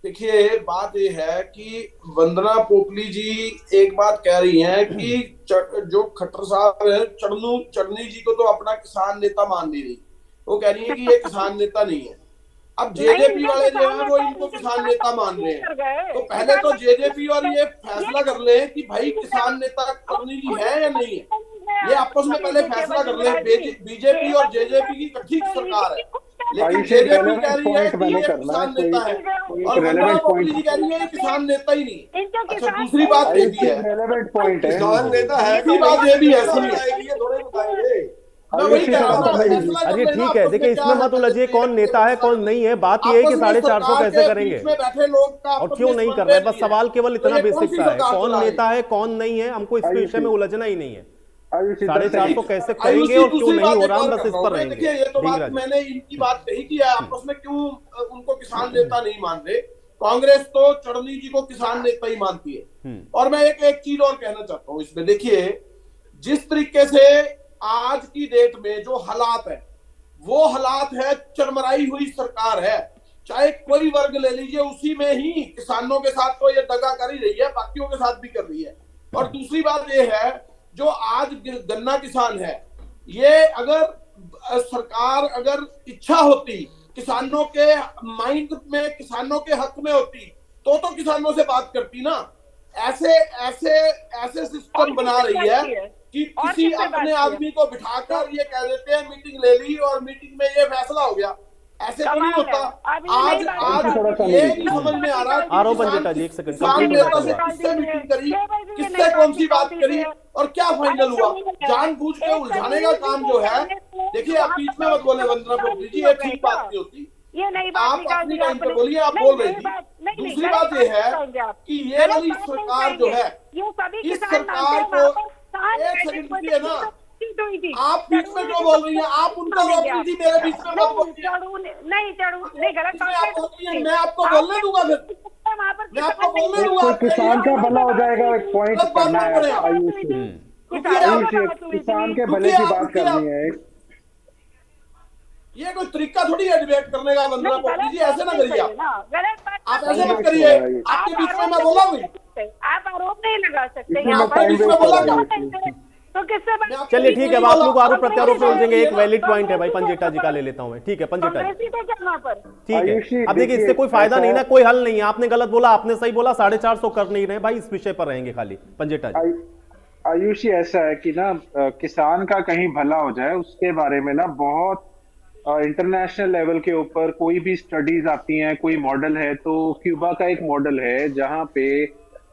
देखिए बात यह है कि वंदना पोपली जी एक बात कह रही हैं कि जो खट्टर साहब है चढ़नी जी को तो अपना किसान नेता मान नहीं रही। वो कह रही है कि ये किसान नेता नहीं है। अब जेजेपी वाले जो है वो इनको किसान नेता मान रहे हैं। तो पहले तो जेजेपी और ये फैसला कर ले कि भाई किसान नेता चढ़नी जी है या नहीं है। ये आपस में पहले फैसला कर ले। बीजेपी और जेजेपी की इकट्ठी सरकार है, लेकिन जेजेपी कह रही है कि ये किसान नेता है और वंदना पोपली जी कह रही है ये किसान नेता ही नहीं। अच्छा, दूसरी बात ये भी है,
रेलेवेंट पॉइंट है,
किसान नेता है,
दूसरी बात ये भी है, सुनिए
ये थोड़े बताएंगे।
मैं वही कह रहा हूँ ना, फैसला
अरे
जब लेना
ठीक है,
आपस में
देखिए
क्या
इसमें मत
है,
उलझिए कौन नेता है कौन नहीं है, बात ये है कि
आपस में
450
सरकार
कैसे
के
करेंगे
बीच में बैठे लोग का
और
आपस
क्यों
में
नहीं कर
समन्वय
रहे, बस
नहीं है।
सवाल केवल
तो
इतना
ये कौन
बेसिक
सी
सा है,
सरकार
कौन
चला रही
नेता है कौन नहीं है, हमको इस विषय में उलझना ही नहीं है।
आयुष जी,
450 कैसे करेंगे
आयुषी
और क्यों
दूसरी
नहीं
बात
हो
एक
रहा, हम
और
बस
कर
इस
रहा
पर
हूं मैं।
रहेंगे।
देखिए, ये तो
ठीक
बात
राजा।
मैंने इनकी बात कही कि आपस में क्यों उनको किसान नेता नहीं मान रहे। कांग्रेस तो चढ़नी जी को किसान नेता ही मानती है। और मैं एक चीज और कहना चाहता हूँ इसमें, देखिए जिस तरीके से आज की डेट में जो हालात है वो हालात है, चरमराई हुई सरकार है, चाहे कोई वर्ग ले लीजिए, उसी में ही किसानों के साथ तो ये दगा कर ही रही है, बाकियों के साथ भी कर रही है। और दूसरी बात ये है, जो आज गन्ना किसान है, ये अगर सरकार अगर इच्छा होती, किसानों के माइंड में, किसानों के हक में होती, तो किसानों से बात करती ना। ऐसे ऐसे ऐसे सिस्टम बना रही है कि किसी अपने आदमी को बिठाकर ये कह देते हैं मीटिंग ले ली और मीटिंग में ये फैसला हो गया। ऐसे तो नहीं होता। आज ये नहीं समझ में आ रहा कि किसान नेता से किससे मीटिंग करी, किससे कौन सी बात करी और क्या फाइनल हुआ। जानबूझ के उलझाने का काम जो है, देखिए आप बीच में मत बोले वंदना पोपली जी, ये ठीक बात नहीं होती।
ये नई बात
आप अपनी टाइम पे बोलिए, आप बोल रही थी। दूसरी बात ये है कि ये वाली सरकार जो है, इस सरकार को एक सेकंड रुकिए ना, आप बीच में जो बोल रही हैं, आप उनको रोक लीजिए, मेरे बीच में मत बोलिए।
नहीं गलत
मैं आपको बोलने दूंगा, फिर मैं आपको बोलने दूंगा।
किसान का भला हो जाएगा, एक पॉइंट करना है आयुष जी, किसान के भले की बात करनी है।
ये कोई तरीका थोड़ी है डिबेट करने का वंदना पोपली जी, ऐसे ना करिए आप ऐसे मत करिए। आपके बीच में मैं बोला हूँ,
आप आरोप नहीं लगा सकते,
आपके बीच में बोला क्या?
तो किससे?
चलिए ठीक है, आप लोग आरोप प्रत्यारोप में उलझेंगे। एक वैलिड पॉइंट है भाई, पंजेटा जी का ले लेता हूं मैं। ठीक है पंजेटा जी, ठीक है। अब देखिए इससे कोई फायदा नहीं ना, कोई हल नहीं है। आपने गलत बोला, आपने सही बोला, 450 कर नहीं रहे भाई, इस विषय पर रहेंगे खाली। पंजेटा जी,
आयुषी ऐसा है कि ना किसान का कहीं भला हो जाए उसके बारे में ना बहुत इंटरनेशनल लेवल के ऊपर कोई भी स्टडीज आती हैं, कोई मॉडल है। तो क्यूबा का एक मॉडल है जहां पे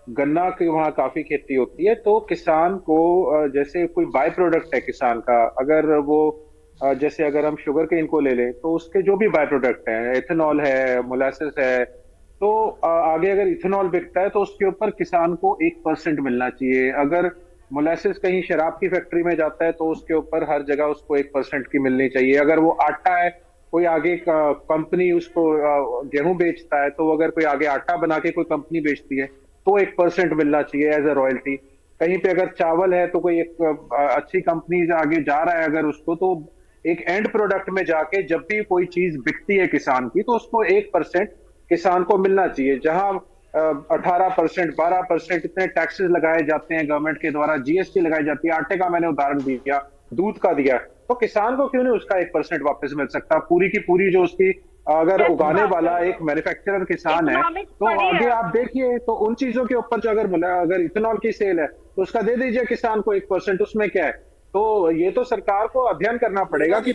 गन्ना की वहाँ काफी खेती होती है, तो किसान को जैसे कोई बाय प्रोडक्ट है किसान का, अगर वो जैसे अगर हम शुगर केन को ले लें तो उसके जो भी बाय प्रोडक्ट है, इथेनॉल है, मोलासिस है, तो आगे अगर इथेनॉल बिकता है तो उसके ऊपर किसान को 1% मिलना चाहिए। अगर मोलासिस कहीं शराब की फैक्ट्री में जाता है तो उसके ऊपर हर जगह उसको 1% की मिलनी चाहिए। अगर वो आटा है, कोई आगे कंपनी उसको गेहूं बेचता है, तो अगर कोई आगे आटा बना के कोई कंपनी बेचती है तो 1% मिलना चाहिए एज ए रॉयल्टी। कहीं पे अगर चावल है तो कोई एक अच्छी कंपनी आगे जा रहा है अगर उसको, तो एक एंड प्रोडक्ट में जाके जब भी कोई चीज बिकती है किसान की तो उसको 1% किसान को मिलना चाहिए। जहां 18%, 12% इतने टैक्सेस लगाए जाते हैं गवर्नमेंट के द्वारा, जीएसटी लगाई जाती है, आटे का मैंने उदाहरण दिया, दूध का दिया, तो किसान को क्यों नहीं उसका 1% वापस मिल सकता? पूरी की पूरी जो उसकी अगर उगाने वाला एक मैन्युफैक्चरर किसान है, तो आगे आप देखिए तो उन चीजों के ऊपर जो अगर इथेनॉल की सेल है तो उसका दे दीजिए किसान को 1%, उसमें क्या है? तो ये तो सरकार को अध्ययन करना पड़ेगा कि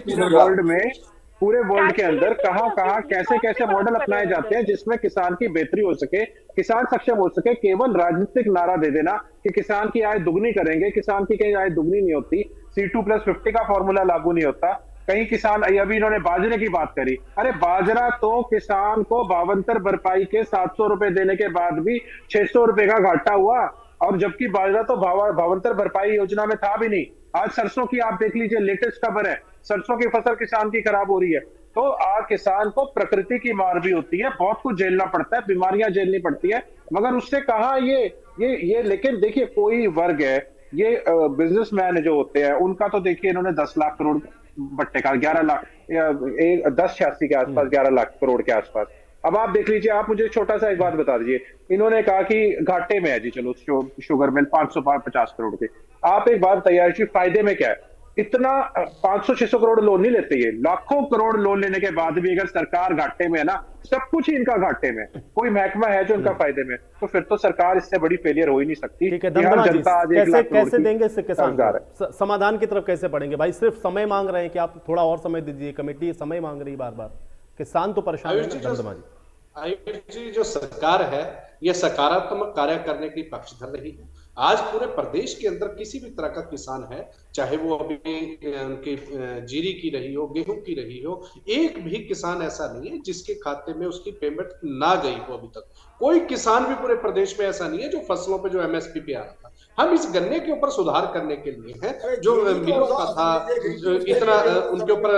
पूरे वर्ल्ड के अंदर कहां कहां कैसे कैसे मॉडल अपनाए जाते हैं जिसमें किसान की बेहतरी हो सके, किसान सक्षम हो सके। केवल राजनीतिक नारा दे देना कि किसान की आय दुगनी करेंगे, किसान की कहीं आय दुगनी नहीं होती। C2+50 का फॉर्मूला लागू नहीं होता। कहीं किसान, अभी इन्होंने बाजरे की बात करी, अरे बाजरा तो किसान को भावांतर भरपाई के 700 रुपए देने के बाद भी 600 रुपए का घाटा हुआ, और जबकि बाजरा तो भावांतर भरपाई योजना में था भी नहीं। आज सरसों की आप देख लीजिए, लेटेस्ट खबर है, सरसों की फसल किसान की खराब हो रही है। तो आज किसान को प्रकृति की मार भी होती है, बहुत कुछ झेलना पड़ता है, बीमारियां झेलनी पड़ती है, मगर उससे कहा ये लेकिन देखिए कोई वर्ग है, ये बिजनेसमैन जो होते हैं उनका तो देखिए इन्होंने 10 लाख करोड़ बट्टे का 11 लाख 1086 के आसपास 11 लाख करोड़ के आसपास। अब आप देख लीजिए, आप मुझे छोटा सा एक बात बता दीजिए, इन्होंने कहा कि घाटे में है जी, चलो शुगर मिल 550 करोड़ के। आप एक बात बताइए, फायदे में क्या है? इतना 500-600 करोड़ लोन नहीं लेते, ये लाखों करोड़ लोन लेने के बाद भी अगर सरकार घाटे में है ना, सब कुछ ही इनका घाटे में, कोई महकमा है जो इनका फायदे में, तो फिर तो सरकार इससे बड़ी फेलियर हो ही नहीं सकती।
ठीक है दमदमा जी, कैसे देंगे इससे किसान को? समाधान की तरफ कैसे बढ़ेंगे भाई? सिर्फ समय मांग रहे हैं कि आप थोड़ा और समय दीजिए, कमेटी समय मांग रही है बार बार, किसान तो परेशान है ना दमदमा जी।
आयुष जी, जो सरकार है यह सकारात्मक कार्य करने की पक्षधर रही है। आज पूरे प्रदेश के अंदर किसी भी तरह का किसान है, चाहे वो अभी उनकी जीरी की रही हो, गेहूं की रही हो, एक भी किसान ऐसा नहीं है जिसके खाते में उसकी पेमेंट ना गई हो अभी तक। कोई किसान भी पूरे प्रदेश में ऐसा नहीं है जो फसलों पे जो एमएसपी पे आ रहा था। हम इस गन्ने के ऊपर सुधार करने के लिए हैं, जो मिलों का था, इतना उनके ऊपर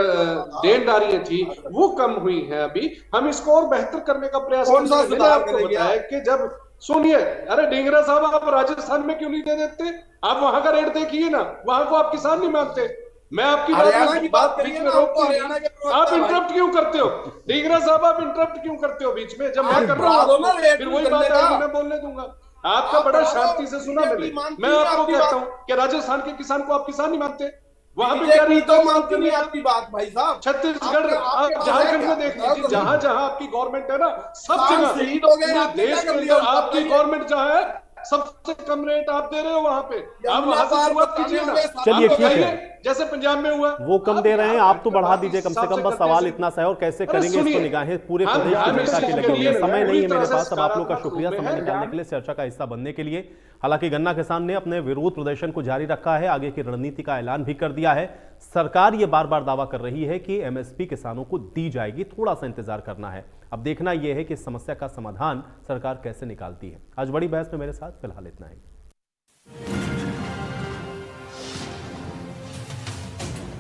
देनदारियां थी वो कम हुई है, अभी हम इसको और बेहतर करने का प्रयास कर रहे हैं। मैंने आपको बताया कि जब सुनिए, अरे ढींगरा साहब, आप राजस्थान में क्यों नहीं दे देते? आप वहां का रेट देखिए ना, वहां को आप किसान नहीं मानते। मैं आपकी बात बीच में रोकता हूं, आप इंटरप्ट क्यों करते हो? ढींगरा साहब, आप इंटरप्ट क्यों करते हो बीच में? जब मैं कर रहा हूं फिर वही बात है, मैं बोलने दूंगा। आपका बड़ा शांति से सुना मैंने। मैं आपको कहता हूं कि राजस्थान के किसान को आप किसान नहीं मानते, वहां पे क्या रीत तो मानते नहीं आपकी बात भाई साहब। छत्तीसगढ़, आप झारखंड में देख लीजिए, जहां जहां आपकी गवर्नमेंट है ना, सब जगह शहीद हो गए, देश के अंदर आपकी गवर्नमेंट जहां है सबसे कम रेट आप दे रहे हो वहां पे। आप वहां से शुरुआत कीजिए ना।
चलिए ठीक है,
जैसे पंजाब में हुआ
वो कम दे रहे हैं, आप तो बढ़ा दीजिए कम से कम। बस सवाल इतना सा है, और कैसे करेंगे इसको निगाहें पूरे प्रदेश की जनता की लगी हुई है। समय नहीं है मेरे पास। अब आप लोग का शुक्रिया समय निकालने के लिए, चर्चा का हिस्सा बनने के लिए। हालांकि गन्ना किसान ने अपने विरोध प्रदर्शन को जारी रखा है, आगे की रणनीति का ऐलान भी कर दिया है। सरकार ये बार बार दावा कर रही है कि एमएसपी किसानों को दी जाएगी, थोड़ा सा इंतजार करना है। अब देखना यह है कि इस समस्या का समाधान सरकार कैसे निकालती है। आज बड़ी बहस में मेरे साथ फिलहाल इतना ही।